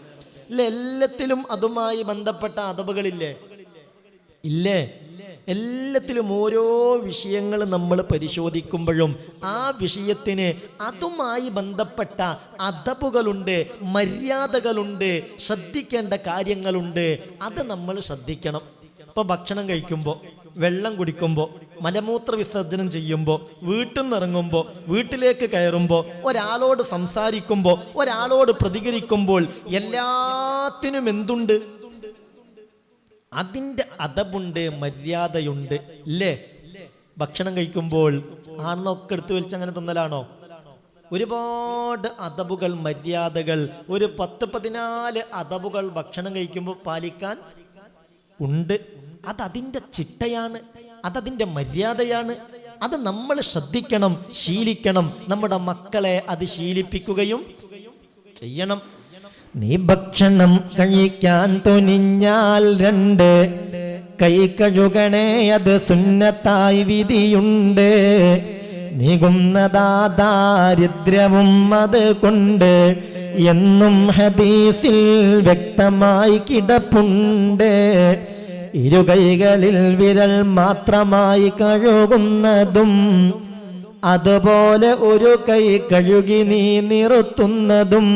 എല്ലാത്തിലും അതുമായി ബന്ധപ്പെട്ട അദബുകളില്ലേ? ഇല്ലേ? എല്ലാത്തിലും ഓരോ വിഷയങ്ങൾ നമ്മൾ പരിശോധിക്കുമ്പോഴും ആ വിഷയത്തിന് അതുമായി ബന്ധപ്പെട്ട അദബുകളുണ്ട്, മര്യാദകളുണ്ട്, ശ്രദ്ധിക്കേണ്ട കാര്യങ്ങളുണ്ട്. അത് നമ്മൾ ശ്രദ്ധിക്കണം. ഇപ്പോൾ ഭക്ഷണം കഴിക്കുമ്പോൾ, വെള്ളം കുടിക്കുമ്പോൾ, മലമൂത്ര വിസർജനം ചെയ്യുമ്പോൾ, വീട്ടിൽ നിന്ന് ഇറങ്ങുമ്പോൾ, വീട്ടിലേക്ക് കയറുമ്പോൾ, ഒരാളോട് സംസാരിക്കുമ്പോൾ, ഒരാളോട് പ്രതികരിക്കുമ്പോൾ എല്ലാത്തിനും എന്തുണ്ട്? അതിൻ്റെ അദബുണ്ട്, മര്യാദയുണ്ട്. ഇല്ലേ? ഭക്ഷണം കഴിക്കുമ്പോൾ ആണെന്നൊക്കെ എടുത്തു വലിച്ച് അങ്ങനെ തിന്നലാണോ? ഒരുപാട് അദബുകൾ, മര്യാദകൾ, ഒരു 10-14 അദബുകൾ ഭക്ഷണം കഴിക്കുമ്പോൾ പാലിക്കാൻ ഉണ്ട്. അതതിൻ്റെ ചിട്ടയാണ്, അതതിൻ്റെ മര്യാദയാണ്. അത് നമ്മൾ ശ്രദ്ധിക്കണം, ശീലിക്കണം. നമ്മുടെ മക്കളെ അത് ശീലിപ്പിക്കുകയും ചെയ്യണം. നീ ഭക്ഷണം കഴിക്കാൻ തുനിഞ്ഞാൽ 2 കൈ കഴുകണേ, അത് സുന്നത്തായി വിധിയുണ്ട്. നീങ്ങുന്നതാ ദാരിദ്ര്യവും അത് കൊണ്ട് എന്നും ഹദീസിൽ വ്യക്തമായി കിടപ്പുണ്ട്. 2 കൈകളിൽ വിരൽ മാത്രമായി കഴുകുന്നതും അതുപോലെ 1 കൈ കഴുകി നീ നിർത്തുന്നതും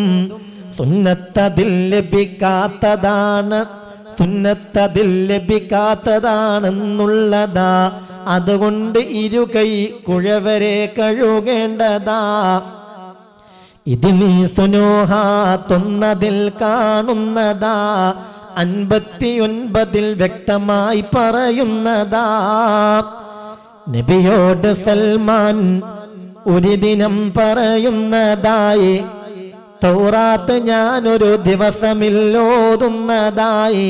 സുന്നത്തതിൽ ലഭിക്കാത്തതാണെന്നുള്ളതാ. അതുകൊണ്ട് 2 കൈ കുഴവരെ കഴുകേണ്ടതാ. ഇത് നീ സുനൂഹാത്തൊന്നതിൽ കാണുന്നതാ. 59 വ്യക്തമായി പറയുന്നതാ. നബിയോട് സൽമാൻ ഒരു ദിനം പറയുന്നതായി, തൗറാത്ത് ഞാനൊരു ദിവസമിൽ ഓതുന്നതായി.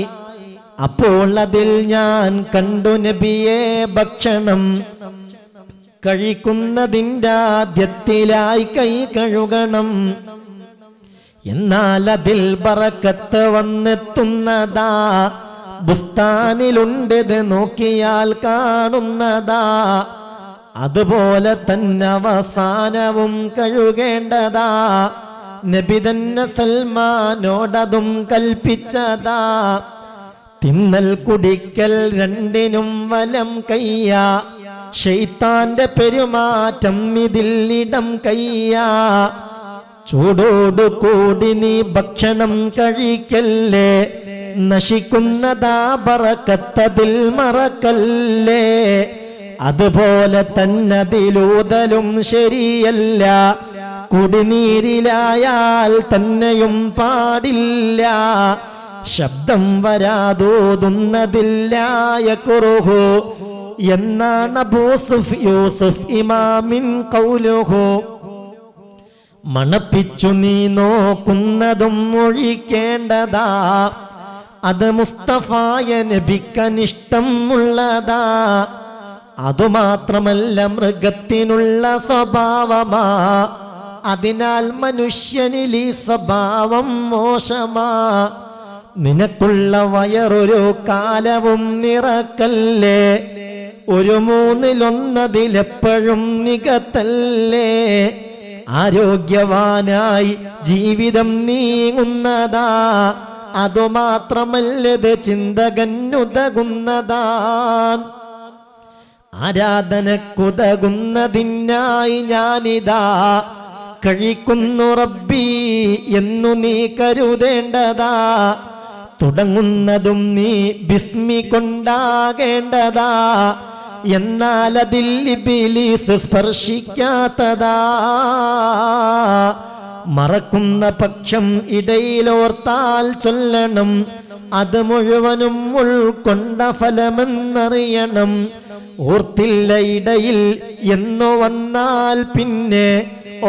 അപ്പോൾ അതിൽ ഞാൻ കണ്ടു നബിയെ, ഭക്ഷണം കഴിക്കുന്നതിൻ്റെ ആദ്യത്തിലായി കൈ കഴുകണം. എന്നാൽ അതിൽ ബറക്കത്ത് വന്നെത്തുന്നതാ. ബുസ്താനിലുണ്ടത് നോക്കിയാൽ കാണുന്നതാ. അതുപോലെ തന്നെ അവസാനവും കഴുകേണ്ടതാ. നബി തന്നെ സൽമാനോടതും കൽപ്പിച്ചതാ. തിന്നൽ കുടിക്കൽ രണ്ടിനും വലം കയ്യ. ശൈത്താന്റെ പെരുമാറ്റം ഇതിൽ ഇടം കയ്യ. ചൂടോട് കൂടി നീ ഭക്ഷണം കഴിക്കല്ലേ, നശിക്കുന്നതാ ബറക്കത്തതിൽ മറക്കല്ലേ. അതുപോലെ തന്നെ അതിലൂതലും ശരിയല്ല. കുടിനീരിലായാൽ തന്നെയും പാടില്ല. ശബ്ദം വരാതോതുന്നതില്ലായ കുറുഹു എന്നാണ് അബൂ യൂസുഫ് ഇമാമിൻ ഖൗലുഹു. മണപ്പിച്ചു നീ നോക്കുന്നതും ഒഴിക്കേണ്ടതാ. അത് മുസ്തഫായ നബിക്കനിഷ്ടം ഉള്ളതാ. അതുമാത്രമല്ല മൃഗത്തിനുള്ള സ്വഭാവമാ. അതിനാൽ മനുഷ്യനിൽ ഈ സ്വഭാവം മോശമാ. നിനക്കുള്ള വയറൊരു കാലവും നിറക്കല്ലേ. 1/3 നികത്തല്ലേ. ആരോഗ്യവാനായി ജീവിതം നീങ്ങുന്നതാ. അതുമാത്രമല്ലത് ചിന്തകനുതകുന്നതാ. ആരാധനക്കുതകുന്നതിനായി ഞാനിതാ കഴിക്കുന്നു റബ്ബി എന്നു നീ കരുതേണ്ടതാ. തുടങ്ങുന്നതും നീ ബിസ്മി കൊണ്ടാകേണ്ടതാ. എന്നാൽ അതിൽ ഇബ്ലീസ് സ്പർശിക്കാത്തതാ. മറക്കുന്ന പക്ഷം ഇടയിലോർത്താൽ ചൊല്ലണം. അത് മുഴുവനും ഉൾക്കൊണ്ട ഫലമെന്നറിയണം. ഓർത്തില്ല ഇടയിൽ എന്നു വന്നാൽ പിന്നെ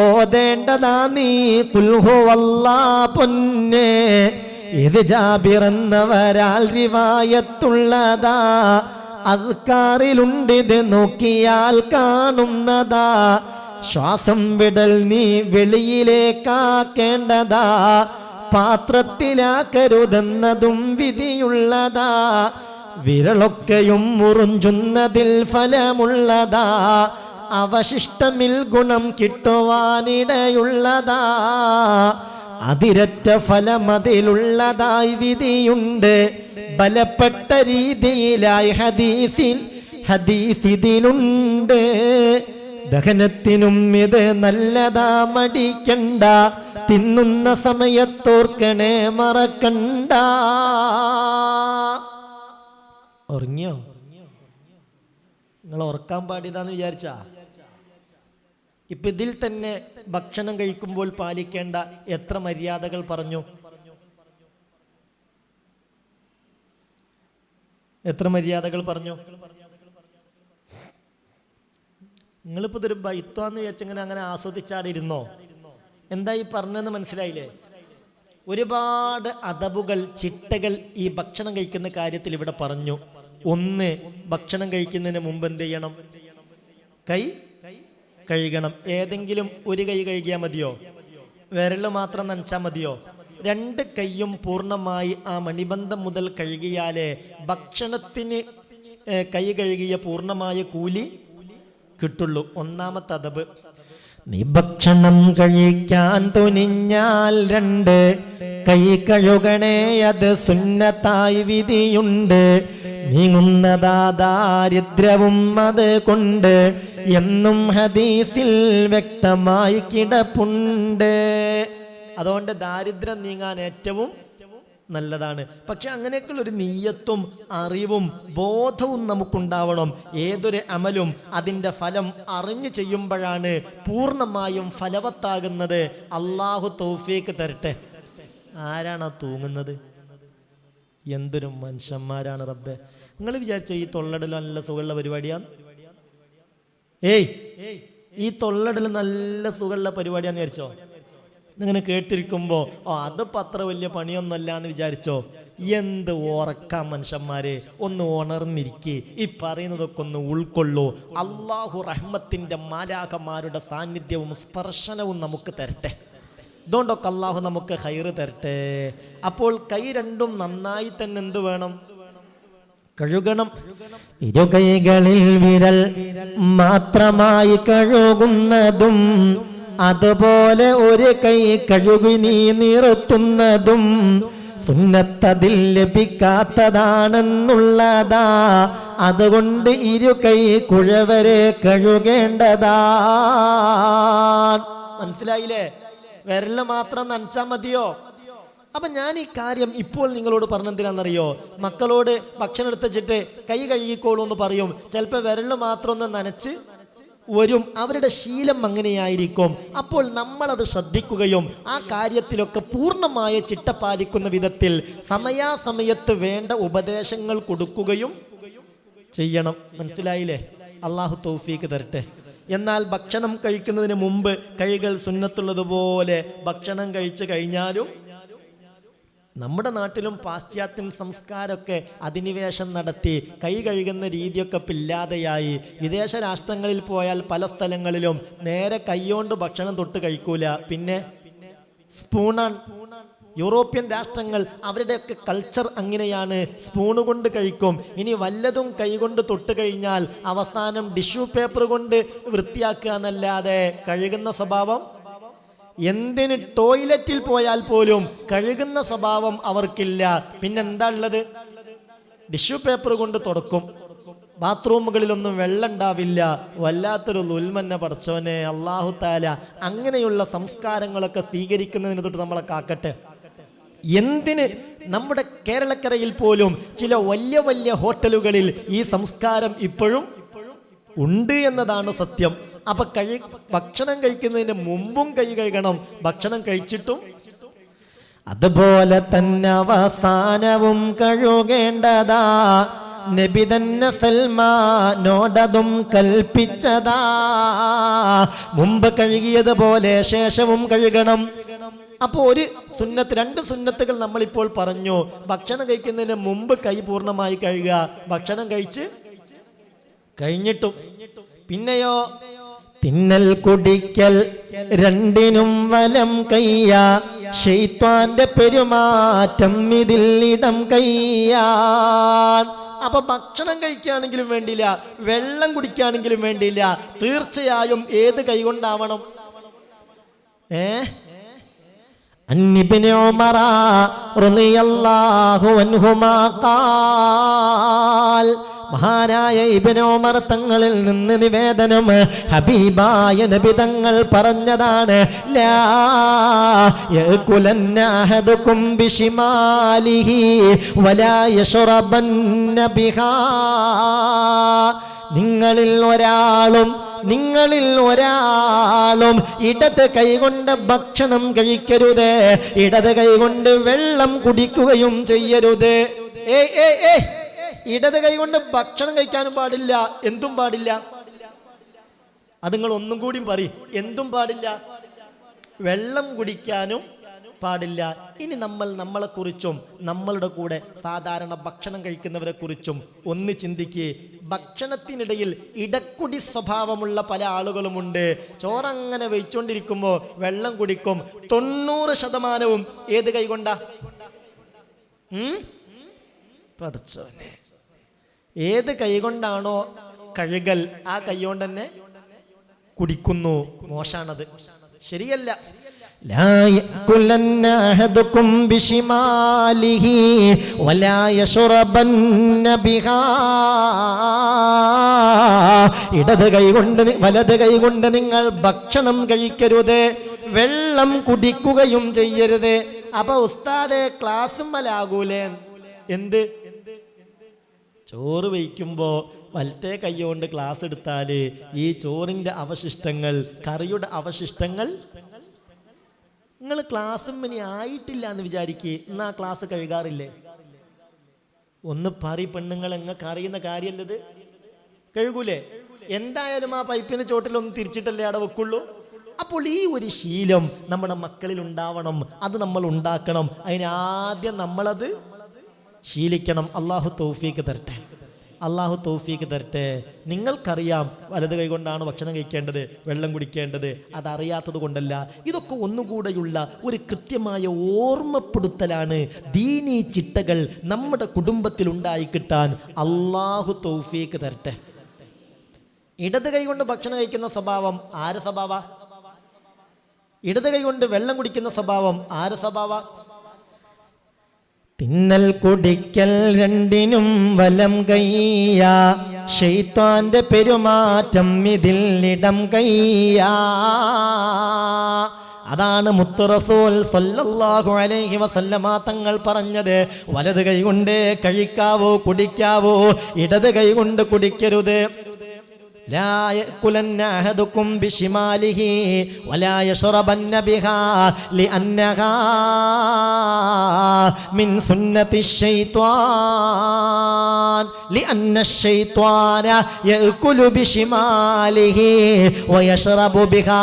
ഓതേണ്ടതാ നീ ഖുൽ ഹുവല്ലാഹ് പൊന്നെ. ഇത് ജാബിർ എന്നവരാൽ റിവായത്തുള്ളതാ. അദ്കാറിലുണ്ടിത് നോക്കിയാൽ കാണുന്നതാ. ശ്വാസം വിടൽ നീ വെളിയിലേക്കാക്കേണ്ടതാ. പാത്രത്തിലാക്കരുതെന്നതും വിധിയുള്ളതാ. വിരളൊക്കെയും മുറിഞ്ചുന്നതിൽ ഫലമുള്ളതാ. അവശിഷ്ടമിൽ ഗുണം കിട്ടുവാനിടയുള്ളതാ. അതിരറ്റ ഫലം അതിലുള്ളതായി വിധിയുണ്ട്. ബലപ്പെട്ട രീതിയിലായി ഹദീസിൽ ഹദീസ് ഇതിലുണ്ട്. ദഹനത്തിനും ഇത് നല്ലതാ, മടിക്കണ്ട. തിന്നുന്ന സമയത്തോർക്കണേ, മറക്കണ്ട. ഉറങ്ങിയോ? നിങ്ങൾ ഉറക്കാൻ പാടിയതാന്ന് വിചാരിച്ചാ? ഇപ്പൊ ഇതിൽ തന്നെ ഭക്ഷണം കഴിക്കുമ്പോൾ പാലിക്കേണ്ട എത്ര മര്യാദകൾ പറഞ്ഞു? എത്ര മര്യാദകൾ പറഞ്ഞു? നിങ്ങളിപ്പോ ഇതൊരു ബൈത്വാന്ന് വിചാരിച്ചങ്ങനെ അങ്ങനെ ആസ്വദിച്ചാടിരുന്നോ? എന്താ ഈ പറഞ്ഞതെന്ന് മനസ്സിലായില്ലേ? ഒരുപാട് അദബുകൾ, ചിട്ടകൾ ഈ ഭക്ഷണം കഴിക്കുന്ന കാര്യത്തിൽ ഇവിടെ പറഞ്ഞു. ഒന്ന്, ഭക്ഷണം കഴിക്കുന്നതിന് മുമ്പ് എന്ത് ചെയ്യണം? കൈ കഴുകണം. ഏതെങ്കിലും ഒരു കൈ കഴുകിയാൽ മതിയോ? വിരല് മാത്രം നനച്ചാൽ മതിയോ? രണ്ട് കൈയും പൂർണ്ണമായി ആ മണിബന്ധം മുതൽ കഴുകിയാലേ ഭക്ഷണത്തിന് കൈ കഴുകിയ പൂർണ്ണമായ കൂലി കിട്ടുള്ളൂ. ഒന്നാമത്തെ അദബ്, നീ ഭക്ഷണം കഴിക്കാൻ തുനിഞ്ഞാൽ രണ്ട് കൈ കഴുകണേ, അത് സുന്നത്തായി വിധിയുണ്ട്. നീങ്ങുന്നതാ ദാരിദ്ര്യവും അത് കൊണ്ട് എന്നും ഹദീസിൽ വ്യക്തമായി കിടപ്പുണ്ട്. അതുകൊണ്ട് ദാരിദ്ര്യം നീങ്ങാൻ ഏറ്റവും നല്ലതാണ്. പക്ഷെ അങ്ങനെയൊക്കെയുള്ള ഒരു നീയത്തും അറിവും ബോധവും നമുക്കുണ്ടാവണം. ഏതൊരു അമലും അതിൻ്റെ ഫലം അറിഞ്ഞു ചെയ്യുമ്പോഴാണ് പൂർണ്ണമായും ഫലവത്താകുന്നത്. അള്ളാഹു തൗഫീക്ക് തരട്ടെ. ആരാണോ തൂങ്ങുന്നത്? എന്തൊരു മനുഷ്യന്മാരാണ് റബ്ബെ. നിങ്ങൾ വിചാരിച്ച ഈ തൊള്ളടൽ നല്ല സുഖമുള്ള പരിപാടിയാണ്? ഈ തൊള്ളടൽ നല്ല സുഖമുള്ള പരിപാടിയാന്ന് വിചാരിച്ചോ? ഇങ്ങനെ കേട്ടിരിക്കുമ്പോ അതിപ്പോ അത്ര വലിയ പണിയൊന്നുമല്ല എന്ന് വിചാരിച്ചോ? എന്ത് ഉറക്കാം മനുഷ്യന്മാരെ, ഒന്ന് ഉണർന്നിരിക്കേ, ഈ പറയുന്നതൊക്കെ ഒന്ന് ഉൾക്കൊള്ളൂ. അള്ളാഹു റഹ്മത്തിന്റെ മാലാഖമാരുടെ സാന്നിധ്യവും സ്പർശനവും നമുക്ക് തരട്ടെ. ഇതുകൊണ്ടൊക്കെ അള്ളാഹു നമുക്ക് ഹൈറ് തരട്ടെ. അപ്പോൾ കൈ രണ്ടും നന്നായി തന്നെ എന്ത് വേണം? കഴുകണം. ഇരു കൈകളിൽ വിരൽ മാത്രമായി കഴുകുന്നതും അതുപോലെ ഒരു കൈ കഴുകി നീ നിർത്തുന്നതും സുന്നത്തതിൽ ലഭിക്കാത്തതാണെന്നുള്ളതാ. അതുകൊണ്ട് ഇരു കൈ കുഴവരെ കഴുകേണ്ടതാ. മനസ്സിലായില്ലേ? വിരല് മാത്രം നനച്ചാൽ മതിയോ? അപ്പൊ ഞാൻ ഈ കാര്യം ഇപ്പോൾ നിങ്ങളോട് പറഞ്ഞെന്തിനാണെന്നറിയോ? മക്കളോട് ഭക്ഷണം എടുത്തിട്ട് കൈ കഴുകിക്കോളൂ എന്ന് പറയും. ചിലപ്പോൾ വിരല് മാത്രം ഒന്ന് നനച്ച് വരും. അവരുടെ ശീലം അങ്ങനെയായിരിക്കും. അപ്പോൾ നമ്മളത് ശ്രദ്ധിക്കുകയും ആ കാര്യത്തിലൊക്കെ പൂർണ്ണമായ ചിട്ട പാലിക്കുന്ന വിധത്തിൽ സമയാസമയത്ത് വേണ്ട ഉപദേശങ്ങൾ കൊടുക്കുകയും ചെയ്യണം. മനസ്സിലായില്ലേ? അള്ളാഹു തൗഫീക്ക് തരട്ടെ. എന്നാൽ ഭക്ഷണം കഴിക്കുന്നതിന് മുമ്പ് കൈകൾ സുന്നത്തുള്ളതുപോലെ ഭക്ഷണം കഴിച്ചു കഴിഞ്ഞാലും നമ്മുടെ നാട്ടിലും പാശ്ചാത്യൻ സംസ്കാരമൊക്കെ അധിനിവേശം നടത്തി കൈ കഴുകുന്ന രീതിയൊക്കെ ഇല്ലാതെയായി. വിദേശ രാഷ്ട്രങ്ങളിൽ പോയാൽ പല സ്ഥലങ്ങളിലും നേരെ കൈകൊണ്ട് ഭക്ഷണം തൊട്ട് കഴിക്കൂല, പിന്നെ സ്പൂണാണ്. യൂറോപ്യൻ രാഷ്ട്രങ്ങൾ അവരുടെയൊക്കെ കൾച്ചർ അങ്ങനെയാണ്, സ്പൂണ് കൊണ്ട് കഴിക്കും. ഇനി വല്ലതും കൈകൊണ്ട് തൊട്ട് കഴിഞ്ഞാൽ അവസാനം ടിഷ്യൂ പേപ്പർ കൊണ്ട് വൃത്തിയാക്കുക എന്നല്ലാതെ കഴുകുന്ന സ്വഭാവം, എന്തിന് ടോയ്ലറ്റിൽ പോയാൽ പോലും കഴുകുന്ന സ്വഭാവം അവർക്കില്ല. പിന്നെന്താ ഉള്ളത്? ടിഷ്യൂ പേപ്പർ കൊണ്ട് തുടക്കും. ബാത്റൂമുകളിലൊന്നും വെള്ളം ഉണ്ടാവില്ല. വല്ലാത്തൊരു ദുൽമന്നെ പടച്ചവനെ. അല്ലാഹു തആല അങ്ങനെയുള്ള സംസ്കാരങ്ങളൊക്കെ സ്വീകരിക്കുന്നതിന് തൊട്ട് നമ്മളെ കാക്കട്ടെ. എന്തിന് നമ്മുടെ കേരളക്കരയിൽ പോലും ചില വലിയ വലിയ ഹോട്ടലുകളിൽ ഈ സംസ്കാരം ഇപ്പോഴും ഉണ്ട് എന്നതാണ് സത്യം. അപ്പൊ ഭക്ഷണം കഴിക്കുന്നതിന് മുമ്പും കൈ കഴുകണം, ഭക്ഷണം കഴിച്ചിട്ടും. അതുപോലെ തന്നെ അവസാനവും കഴുകേണ്ടതാ. നബി തന്നെ സൽമാനോടതും കൽപ്പിച്ചതാ. മുമ്പ് കഴുകിയതുപോലെ ശേഷവും കഴുകണം. അപ്പൊ ഒരു സുന്നത്ത്, രണ്ട് സുന്നത്തുകൾ നമ്മളിപ്പോൾ പറഞ്ഞു. ഭക്ഷണം കഴിക്കുന്നതിന് മുമ്പ് കൈ പൂർണ്ണമായി കഴുകുക, ഭക്ഷണം കഴിച്ച് കഴിഞ്ഞിട്ടും. പിന്നെയോ തിന്നൽ കുടിക്കൽ രണ്ടിനും വലം കയ്യ, ശൈത്വാന്റെ പെരുമാറ്റം ഇതിൽ ഇടം കയ്യാൻ. അപ്പൊ ഭക്ഷണം കഴിക്കുകയാണെങ്കിലും വേണ്ടില്ല, വെള്ളം കുടിക്കുകയാണെങ്കിലും വേണ്ടില്ല, തീർച്ചയായും ഏത് കൈ കൊണ്ടാവണം? അന്നിബ്നു ഉമറ റളിയല്ലാഹു അൻഹുമാ ഖാൽ, മഹാനായ ഇബ്നു ഉമർ തങ്ങളിൽ നിന്ന് നിവേദനം, ഹബീബായ നബി തങ്ങൾ പറഞ്ഞതാണ്, ലാ യഅകുലന്ന അഹദുകും ബിശിമാലിഹി വലാ യശ്റബന്ന ബിഹാ. നിങ്ങളിൽ ഒരാളും ഇടത് കൈകൊണ്ട് ഭക്ഷണം കഴിക്കരുത്, ഇടത് കൈകൊണ്ട് വെള്ളം കുടിക്കുകയും ചെയ്യരുത്. ഇടത് കൈകൊണ്ട് ഭക്ഷണം കഴിക്കാനും പാടില്ല, എന്തും പാടില്ല. അത് നിങ്ങൾ ഒന്നും കൂടി പറയും, എന്തും പാടില്ല, വെള്ളം കുടിക്കാനും പാടില്ല. ഇനി നമ്മളെ കുറിച്ചും നമ്മളുടെ കൂടെ സാധാരണ ഭക്ഷണം കഴിക്കുന്നവരെ കുറിച്ചും ഒന്ന് ചിന്തിക്കുക. ഭക്ഷണത്തിനിടയിൽ ഇടക്കുടി സ്വഭാവമുള്ള പല ആളുകളുമുണ്ട്. ചോറങ്ങനെ വെച്ചുകൊണ്ടിരിക്കുമ്പോൾ വെള്ളം കുടിക്കും. 90% ഏത് കൈകൊണ്ടാ? പഠിച്ചോനെ, ഏത് കൈകൊണ്ടാണോ കഴുകൽ ആ കൈകൊണ്ട് തന്നെ കുടിക്കുന്നു. മോശാണത്, ശരിയല്ല. ലാ യഅകുലന്ന അഹദുകും ബിശിമാലിഹി വലാ യശ്റബന്ന ബിഹാ. ഇടത് കൈകൊണ്ട് വലത് കൈകൊണ്ട് നിങ്ങൾ ഭക്ഷണം കഴിക്കരുത്, വെള്ളം കുടിക്കുകയും ചെയ്യരുത്. അപ്പൊ ഉസ്താദെ ക്ലാസ്സുമ്മലാകൂലേ? എന്ത്? ചോറ് വയ്ക്കുമ്പോ വലത്തെ കൈ കൊണ്ട് ക്ലാസ് എടുത്താല് ഈ ചോറിന്റെ അവശിഷ്ടങ്ങൾ, കറിയുടെ അവശിഷ്ടങ്ങൾ, നിങ്ങൾ ക്ലാസ്സും ഇനി ആയിട്ടില്ല എന്ന് വിചാരിക്കുക, എന്നാ ക്ലാസ് കഴുകാറില്ലേ? ഒന്ന് പറ പെണ്ണുങ്ങൾ, നിങ്ങൾക്ക് അറിയുന്ന കാര്യമല്ലത്, കഴുകൂലേ? എന്തായാലും ആ പൈപ്പിന് ചോട്ടിലൊന്ന് തിരിച്ചിട്ടല്ലേ അവിടെ വെക്കുള്ളൂ. അപ്പോൾ ഈ ഒരു ശീലം നമ്മുടെ മക്കളിൽ ഉണ്ടാവണം, അത് നമ്മൾ ഉണ്ടാക്കണം. അതിനാദ്യം നമ്മളത് ശീലിക്കണം. അള്ളാഹു തൗഫീക്ക് തരട്ടെ, അള്ളാഹു തൗഫീക്ക് തരട്ടെ. നിങ്ങൾക്കറിയാം വലത് കൈകൊണ്ടാണ് ഭക്ഷണം കഴിക്കേണ്ടത്, വെള്ളം കുടിക്കേണ്ടത്. അതറിയാത്തത് കൊണ്ടല്ല, ഇതൊക്കെ ഒന്നുകൂടെയുള്ള ഒരു കൃത്യമായ ഓർമ്മപ്പെടുത്തലാണ്. ദീനീ ചിട്ടകൾ നമ്മുടെ കുടുംബത്തിൽ ഉണ്ടായി കിട്ടാൻ അള്ളാഹു തൗഫീക്ക് തരട്ടെ. ഇടത് കൈകൊണ്ട് ഭക്ഷണം കഴിക്കുന്ന സ്വഭാവം ആര് സ്വഭാവ? ഇടത് കൈകൊണ്ട് വെള്ളം കുടിക്കുന്ന സ്വഭാവം ആര് സ്വഭാവ? തിന്നൽ കുടിക്കൽ രണ്ടിനും വലം കയ്യാ, ശൈത്വാന്റെ പെരുമാറ്റം ഇതിൽ ഇടം കയ്യാ. അതാണ് മുത്ത് റസൂൽ സല്ലല്ലാഹു അലൈഹി വസല്ലമ തങ്ങൾ പറഞ്ഞത്. വലത് കൈ കൊണ്ട് കഴിക്കാവോ കുടിക്കാവോ, ഇടത് കൈ കൊണ്ട് കുടിക്കരുത്. ലാ യഅകുലന്ന അഹദുകും ബിശിമാലിഹി വലാ യശ്റബന്ന ബിഹാ ലിഅന്നഹാ മിൻ സുന്നത്തി ശൈത്വാൻ ലിഅന്ന ശൈത്വാന യഅകുലു ബിശിമാലിഹി വയശ്റബു ബിഹാ.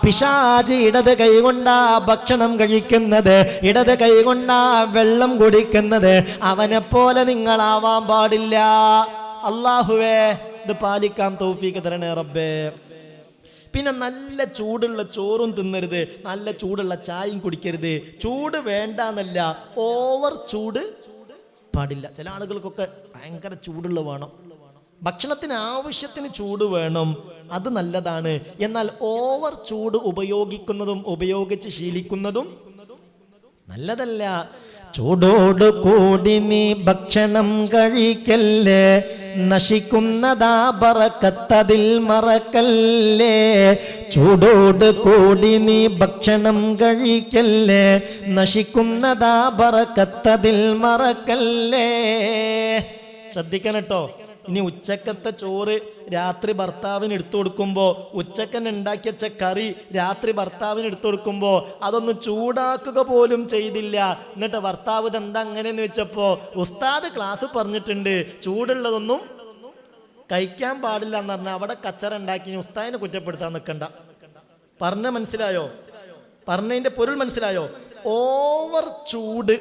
പിശാച് ഇടത് കൈകൊണ്ടാ ഭക്ഷണം കഴിക്കുന്നത്, ഇടത് കൈകൊണ്ടാ വെള്ളം കുടിക്കുന്നത്. അവനെ പോലെ നിങ്ങളാവാൻ പാടില്ല. അല്ലാഹുവേ, ഇത് പാലിക്കാൻ തൗഫീഖ് തരണേ റബ്ബേ. പിന്നെ നല്ല ചൂടുള്ള ചോറും തിന്നരുത്, നല്ല ചൂടുള്ള ചായയും കുടിക്കരുത്. ചൂട് വേണ്ടെന്നല്ല, ഓവർ ചൂട് പാടില്ല. ചില ആളുകൾക്കൊക്കെ ഭയങ്കര ചൂടുള്ള വേണം. ഭക്ഷണത്തിന് ആവശ്യത്തിന് ചൂട് വേണം, അത് നല്ലതാണ്. എന്നാൽ ഓവർ ചൂട് ഉപയോഗിക്കുന്നതും ഉപയോഗിച്ച് ശീലിക്കുന്നതും നല്ലതല്ല. ചൂടോട് കൂടി നീ ഭക്ഷണം കഴിക്കല്ലേ, നശിക്കുന്നതാ ബറക്കത്തതിൽ മറക്കല്ലേ. ചൂടോട് കൂടി നീ ഭക്ഷണം കഴിക്കല്ലേ, നശിക്കുന്നതാ ബറക്കത്തതിൽ മറക്കല്ലേ. ശ്രദ്ധിക്കണം കേട്ടോ. ഇനി ഉച്ചക്കത്തെ ചോറ് രാത്രി ഭർത്താവിന് എടുത്തു കൊടുക്കുമ്പോൾ, ഉച്ചക്കൻ ഉണ്ടാക്കി വെച്ച കറി രാത്രി ഭർത്താവിന് എടുത്തു കൊടുക്കുമ്പോൾ അതൊന്ന് ചൂടാക്കുക പോലും ചെയ്തില്ല. എന്നിട്ട് ഭർത്താവ് ഇതെന്താ അങ്ങനെയെന്ന് വെച്ചപ്പോൾ ഉസ്താദ് ക്ലാസ് പറഞ്ഞിട്ടുണ്ട് ചൂടുള്ളതൊന്നും കഴിക്കാൻ പാടില്ല എന്ന് പറഞ്ഞാൽ അവിടെ കച്ചറ ഉണ്ടാക്കി ഉസ്താദിനെ കുറ്റപ്പെടുത്താൻ നിൽക്കണ്ട. പറഞ്ഞ മനസ്സിലായോ? പറഞ്ഞതിന്റെ പൊരുൾ മനസ്സിലായോ? ഓവർ ചൂട്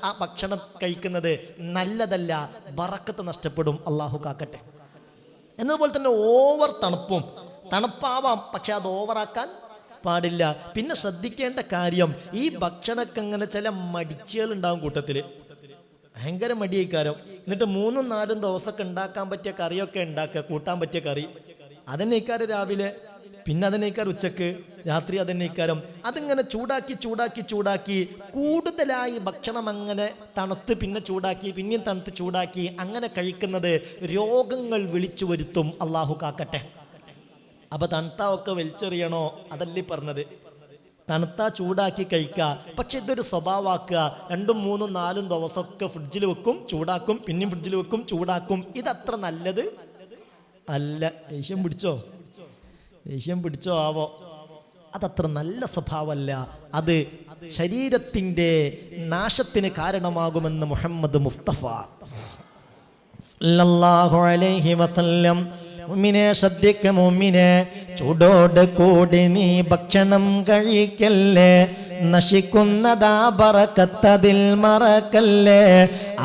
ആ ഭക്ഷണം കഴിക്കുന്നത് നല്ലതല്ല, ബറക്കത്ത് നഷ്ടപ്പെടും. അള്ളാഹു കാക്കട്ടെ. എന്നതുപോലെ തന്നെ ഓവർ തണുപ്പാവാം, പക്ഷെ അത് ഓവറാക്കാൻ പാടില്ല. പിന്നെ ശ്രദ്ധിക്കേണ്ട കാര്യം, ഈ ഭക്ഷണമൊക്കെ അങ്ങനെ ചില മടിച്ചുകൾ ഉണ്ടാവും കൂട്ടത്തിൽ, ഭയങ്കര മടിയേക്കാരം. എന്നിട്ട് 3-4 ദിവസമൊക്കെ ഉണ്ടാക്കാൻ പറ്റിയ കറിയൊക്കെ ഉണ്ടാക്കുക, കൂട്ടാൻ പറ്റിയ കറി അതന്നെ ഇക്കാരം രാവിലെ പിന്നെ അതിനേക്കാൾ ഉച്ചക്ക്, രാത്രി അതിനേക്കാരം. അതിങ്ങനെ ചൂടാക്കി ചൂടാക്കി ചൂടാക്കി കൂടുതലായി ഭക്ഷണം അങ്ങനെ തണുത്ത് പിന്നെ ചൂടാക്കി പിന്നെയും തണുത്ത് ചൂടാക്കി അങ്ങനെ കഴിക്കുന്നത് രോഗങ്ങൾ വിളിച്ചു വരുത്തും. അള്ളാഹു കാക്കട്ടെ. അപ്പൊ തണുത്ത ഒക്കെ വലിച്ചെറിയണോ? അതല്ലേ പറഞ്ഞത്. തണുത്ത ചൂടാക്കി കഴിക്കുക. പക്ഷെ ഇതൊരു സ്വഭാവമാക്കുക. 2, 3, 4 ദിവസമൊക്കെ ഫ്രിഡ്ജിൽ വെക്കും, ചൂടാക്കും, പിന്നെയും ഫ്രിഡ്ജിൽ വെക്കും, ചൂടാക്കും. ഇതത്ര നല്ലത് അല്ല. ദേഷ്യം പിടിച്ചോ ആവോ? അതത്ര നല്ല സ്വഭാവമല്ല. അത് ശരീരത്തിൻ്റെ നാശത്തിന് കാരണമാകുമെന്ന് മുഹമ്മദ് മുസ്തഫ സല്ലല്ലാഹു അലൈഹി വസല്ലം. മുഅ്മിനെ ശ്രദ്ധിക്ക, മുഅ്മിനെ, ചൂടോട് കൂടി നീ ഭക്ഷണം കഴിക്കല്ലേ. നശിക്കുന്നതാ ബറക്കത്തതിൽ മറക്കല്ലേ.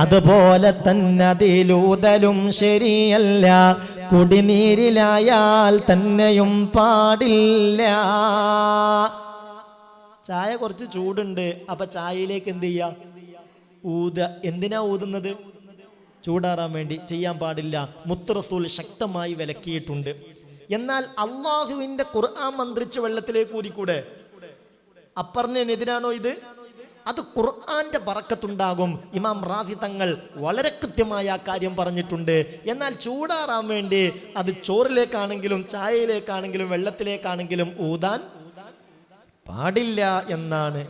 അതുപോലെ തന്നെ അതിലൂതലും ശരിയല്ല. കുടിനീരിലായാൽ തന്നെയും പാടില്ല. ചായ കുറച്ച് ചൂടുണ്ട്, അപ്പൊ ചായയിലേക്ക് എന്ത് ചെയ്യാ? ഊത. എന്തിനാ ഊതുന്നത്? ചൂടാറാൻ വേണ്ടി. ചെയ്യാൻ പാടില്ല. മുത്ത് റസൂൽ ശക്തമായി വിലക്കിയിട്ടുണ്ട്. എന്നാൽ അള്ളാഹുവിന്റെ ഖുർആൻ മന്ത്രിച്ച് വെള്ളത്തിലേക്ക് ഊതിക്കൂടെ? അപ്പറിനെതിരാണോ ഇത്? അത് ഖുർആന്റെ ബറക്കത്തുണ്ടാകും. ഇമാം റാസി തങ്ങൾ വളരെ കൃത്യമായ ആ കാര്യം പറഞ്ഞിട്ടുണ്ട്. എന്നാൽ ചൂടാറാൻ വേണ്ടി അത് ചോറിലേക്കാണെങ്കിലും ചായയിലേക്കാണെങ്കിലും വെള്ളത്തിലേക്കാണെങ്കിലും ഊതാൻ പാടില്ല എന്നാണ്.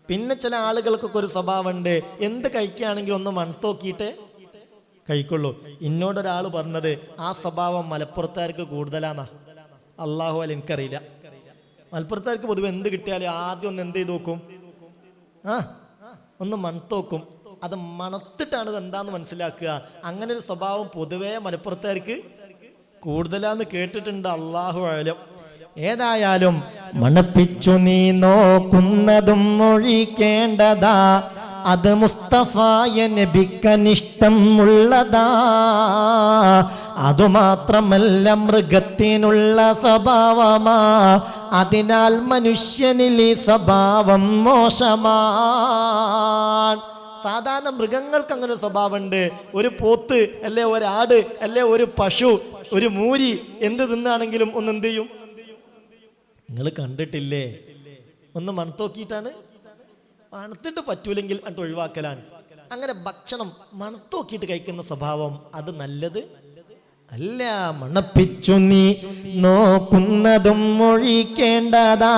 പിന്നെ ചില ആളുകൾക്കൊക്കെ ഒരു സ്വഭാവമുണ്ട്, എന്ത് കഴിക്കുകയാണെങ്കിലും ഒന്ന് മണത്തോക്കിയിട്ട് കഴിക്കുള്ളൂ. എന്നോടൊരാൾ പറഞ്ഞത് ആ സ്വഭാവം മലപ്പുറത്തുകാർക്ക് കൂടുതലാന്നാ. അള്ളാഹു അല്ല, എനിക്കറിയില്ല. മലപ്പുറത്തുകാർക്ക് പൊതുവെ എന്ത് കിട്ടിയാലും ആദ്യം ഒന്ന് എന്ത് ചെയ്ത് നോക്കും? ഒന്ന് മണത്തോക്കും. അത് മണത്തിട്ടാണ് ഇത് എന്താന്ന് മനസ്സിലാക്കുക. അങ്ങനെ ഒരു സ്വഭാവം പൊതുവെ മലപ്പുറത്തുകാർക്ക് കൂടുതലാന്ന് കേട്ടിട്ടുണ്ട്. അള്ളാഹു അലം. ഏതായാലും മണപ്പിച്ചു നീ നോക്കുന്നതും ഒഴിക്കേണ്ടതാ. അത് മുസ്തഫായ നബിക്കനിഷ്ടമുള്ളതാ. അതുമാത്രമല്ല മൃഗത്തിനുള്ള സ്വഭാവമാ. അതിനാൽ മനുഷ്യനിൽ ഈ സ്വഭാവം മോശമാണ്. സാധാരണ മൃഗങ്ങൾക്ക് അങ്ങനെ സ്വഭാവമുണ്ട്. ഒരു പോത്ത് അല്ലെ ഒരാട് അല്ലെ ഒരു പശു ഒരു മൂരി എന്ത് തിന്നാണെങ്കിലും ഒന്ന് എന്ത് ചെയ്യും? നിങ്ങൾ കണ്ടിട്ടില്ലേ? ഒന്ന് മണത്തോക്കിയിട്ടാണ്. മണത്തിട്ട് പറ്റൂലെങ്കിൽ അത് ഒഴിവാക്കലാണ്. അങ്ങനെ ഭക്ഷണം മണത്തോക്കിയിട്ട് കഴിക്കുന്ന സ്വഭാവം അത് നല്ലത് അല്ല. മണപ്പിച്ചു നീ നോക്കുന്നതും ഒഴിക്കേണ്ടതാ.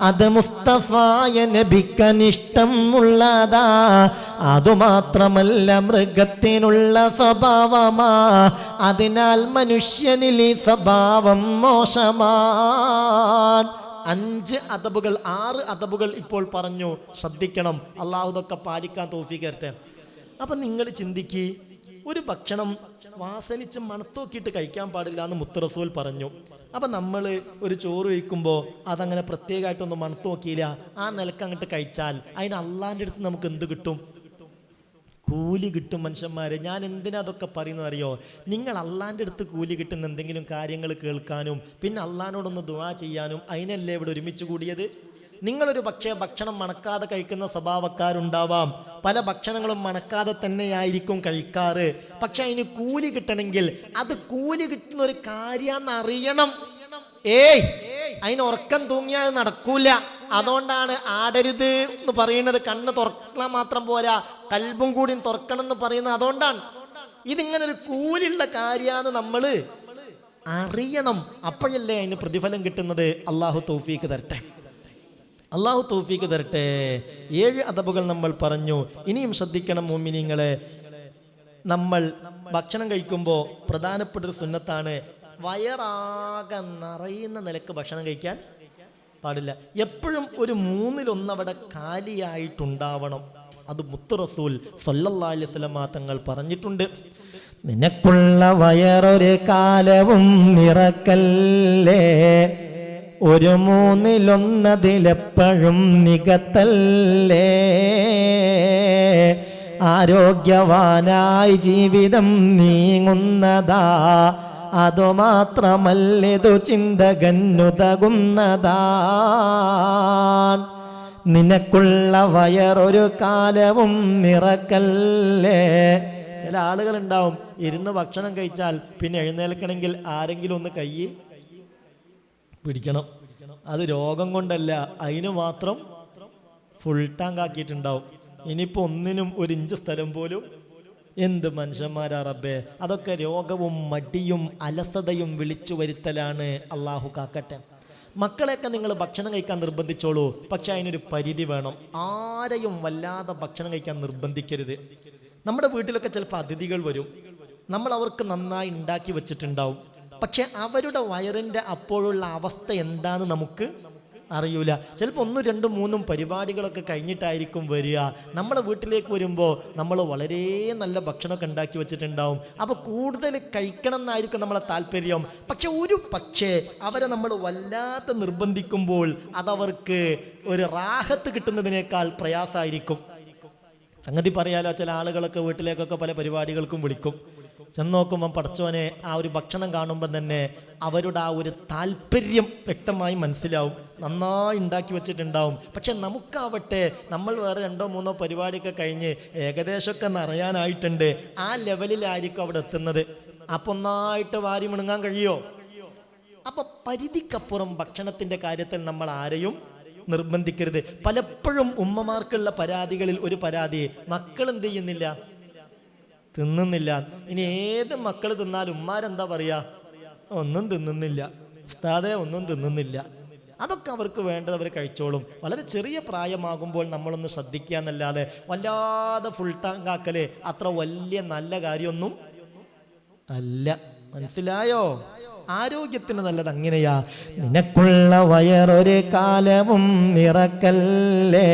അത് മുസ്തഫായ നബിക്കനിഷ്ടമുള്ളതാ. അതുമാത്രമല്ല മൃഗത്തിനുള്ള സ്വഭാവമാ. അതിനാൽ മനുഷ്യനിൽ ഈ സ്വഭാവം മോശമാണ്. 5 അദബുകൾ 6 അദബുകൾ ഇപ്പോൾ പറഞ്ഞു. ശ്രദ്ധിക്കണം. അള്ളാഹു ഇതൊക്കെ പാലിക്കാൻ തൗഫീഖ് തരട്ടെ. അപ്പൊ നിങ്ങൾ ചിന്തിക്ക്, ഒരു ഭക്ഷണം വാസനിച്ച് മണത്തോക്കിയിട്ട് കഴിക്കാൻ പാടില്ല എന്ന് മുത്ത് റസൂൽ പറഞ്ഞു. അപ്പൊ നമ്മൾ ഒരു ചോറ് കഴിക്കുമ്പോൾ അതങ്ങനെ പ്രത്യേകമായിട്ടൊന്നും മണത്തോക്കിയില്ല, ആ നിലക്ക് അങ്ങോട്ട് കഴിച്ചാൽ അതിന് അള്ളാന്റെ അടുത്ത് നമുക്ക് എന്ത് കിട്ടും? കൂലി കിട്ടും. മനുഷ്യന്മാരെ, ഞാൻ എന്തിനാ അതൊക്കെ പറയുന്നത് അറിയോ? നിങ്ങൾ അള്ളാന്റെ അടുത്ത് കൂലി കിട്ടുന്ന എന്തെങ്കിലും കാര്യങ്ങൾ കേൾക്കാനും പിന്നെ അള്ളാനോടൊന്ന് ദുആ ചെയ്യാനും അതിനല്ലേ ഇവിടെ ഒരുമിച്ച് കൂടിയത്. നിങ്ങളൊരു പക്ഷേ ഭക്ഷണം മണക്കാതെ കഴിക്കുന്ന സ്വഭാവക്കാരുണ്ടാവാം. പല ഭക്ഷണങ്ങളും മണക്കാതെ തന്നെയായിരിക്കും കഴിക്കാറ്. പക്ഷെ അതിന് കൂലി കിട്ടണമെങ്കിൽ അത് കൂലി കിട്ടുന്ന ഒരു കാര്യാന്ന് അറിയണം. അതിന് ഉറക്കം തൂങ്ങിയാൽ നടക്കൂല. അതുകൊണ്ടാണ് ആടരുത് എന്ന് പറയുന്നത്. കണ്ണ് തുറക്കാൻ മാത്രം പോരാ, കൽബും കൂടി തുറക്കണം എന്ന് പറയുന്നത് അതുകൊണ്ടാണ്. ഇതിങ്ങനെ ഒരു കൂലിയുള്ള കാര്യാന്ന് നമ്മൾ അറിയണം. അപ്പോഴല്ലേ അതിന് പ്രതിഫലം കിട്ടുന്നത്. അള്ളാഹു തൗഫീഖ് തരട്ടെ. അള്ളാഹു തൗഫീഖ് തരട്ടെ. 7 അദബുകൾ നമ്മൾ പറഞ്ഞു. ഇനിയും ശ്രദ്ധിക്കണം മുഅ്മിനീങ്ങളെ. നമ്മൾ ഭക്ഷണം കഴിക്കുമ്പോൾ പ്രധാനപ്പെട്ട ഒരു സുന്നത്താണ് വയറാകെ നിറയുന്ന നിലക്ക് ഭക്ഷണം കഴിക്കാൻ പാടില്ല. എപ്പോഴും ഒരു 1/3 അവിടെ കാലിയായിട്ടുണ്ടാവണം. അത് മുത്ത് റസൂൽ സ്വല്ലല്ലാഹു അലൈഹി വസല്ലം തങ്ങൾ പറഞ്ഞിട്ടുണ്ട്. നിനക്കുള്ള വയറൊരു കാലവും നിറക്കല്ലേ, ഒരു 1/3 നികത്തല്ലേ. ആരോഗ്യവാനായി ജീവിതം നീങ്ങുന്നതാ. അതുമാത്രമല്ലിതു ചിന്തകന്നുതകുന്നതാ. നിനക്കുള്ള വയറൊരു കാലവും നിറക്കല്ലേ. ചില ആളുകളുണ്ടാവും, ഇരുന്ന് ഭക്ഷണം കഴിച്ചാൽ പിന്നെ എഴുന്നേൽക്കണമെങ്കിൽ ആരെങ്കിലും ഒന്ന് പിടിക്കണം. അത് രോഗം കൊണ്ടല്ല, അതിന് മാത്രം ഫുൾ ടാങ്ക് ആക്കിയിട്ടുണ്ടാവും. ഇനിയിപ്പോൾ ഒന്നിനും 1 ഇഞ്ച് സ്ഥലം പോലും. എന്ത് മനുഷ്യന്മാരാ റബ്ബേ! അതൊക്കെ രോഗവും മടിയും അലസതയും വിളിച്ചു വരുത്തലാണ്. അള്ളാഹു കാക്കട്ടെ. മക്കളെയൊക്കെ നിങ്ങൾ ഭക്ഷണം കഴിക്കാൻ നിർബന്ധിച്ചോളൂ, പക്ഷെ അതിനൊരു പരിധി വേണം. ആരെയും വല്ലാതെ ഭക്ഷണം കഴിക്കാൻ നിർബന്ധിക്കരുത്. നമ്മുടെ വീട്ടിലൊക്കെ ചിലപ്പോൾ അതിഥികൾ വരും, നമ്മൾ അവർക്ക് നന്നായി ഉണ്ടാക്കി വെച്ചിട്ടുണ്ടാവും, പക്ഷെ അവരുടെ വയറിൻ്റെ അപ്പോഴുള്ള അവസ്ഥ എന്താന്ന് നമുക്ക് അറിയൂല. ചിലപ്പോൾ 1, 2, 3 പരിപാടികളൊക്കെ കഴിഞ്ഞിട്ടായിരിക്കും വരിക. നമ്മളെ വീട്ടിലേക്ക് വരുമ്പോൾ നമ്മൾ വളരെ നല്ല ഭക്ഷണമൊക്കെ ഉണ്ടാക്കി വെച്ചിട്ടുണ്ടാവും. അപ്പോൾ കൂടുതൽ കഴിക്കണം എന്നായിരിക്കും നമ്മളെ താല്പര്യം. പക്ഷേ അവരെ നമ്മൾ വല്ലാതെ നിർബന്ധിക്കുമ്പോൾ അതവർക്ക് ഒരു റാഹത്ത് കിട്ടുന്നതിനേക്കാൾ പ്രയാസമായിരിക്കും. സംഗതി പറയാലോ, ചില ആളുകളൊക്കെ വീട്ടിലേക്കൊക്കെ പല പരിപാടികൾക്കും വിളിക്കും. ചെന്ന് നോക്കുമ്പം പടച്ചോനെ ആ ഒരു ഭക്ഷണം കാണുമ്പോൾ തന്നെ അവരുടെ ആ ഒരു താല്പര്യം വ്യക്തമായി മനസ്സിലാവും. നന്നായി ഉണ്ടാക്കി വെച്ചിട്ടുണ്ടാവും. പക്ഷെ നമുക്കാവട്ടെ, നമ്മൾ വേറെ 2, 3 പരിപാടിയൊക്കെ കഴിഞ്ഞ് ഏകദേശമൊക്കെ നിറയാനായിട്ടുണ്ട്. ആ ലെവലിലായിരിക്കും അവിടെ എത്തുന്നത്. അപ്പം ഒന്നായിട്ട് വാരി മുണങ്ങാൻ കഴിയോ? അപ്പം പരിധിക്കപ്പുറം ഭക്ഷണത്തിൻ്റെ കാര്യത്തിൽ നമ്മൾ ആരെയും നിർബന്ധിക്കരുത്. പലപ്പോഴും ഉമ്മമാർക്കുള്ള പരാതികളിൽ ഒരു പരാതി, മക്കൾ എന്ത് ചെയ്യുന്നില്ല, തിന്നുന്നില്ല. ഇനി ഏത് മക്കൾ തിന്നാലും ഉമ്മാരെന്താ പറയാ? ഒന്നും തിന്നുന്നില്ല ഉസ്താദേ, ഒന്നും തിന്നുന്നില്ല. അതൊക്കെ അവർക്ക് വേണ്ടത് അവർ കഴിച്ചോളും. വളരെ ചെറിയ പ്രായമാകുമ്പോൾ നമ്മളൊന്ന് ശ്രദ്ധിക്കുക എന്നല്ലാതെ വല്ലാതെ ഫുൾ ടാങ്കാക്കല് അത്ര വലിയ നല്ല കാര്യമൊന്നും അല്ല. മനസ്സിലായോ? ആരോഗ്യത്തിന് നല്ലത് അങ്ങനെയാ. നിനക്കുള്ള വയറൊരു കാലവും നിറക്കല്ലേ,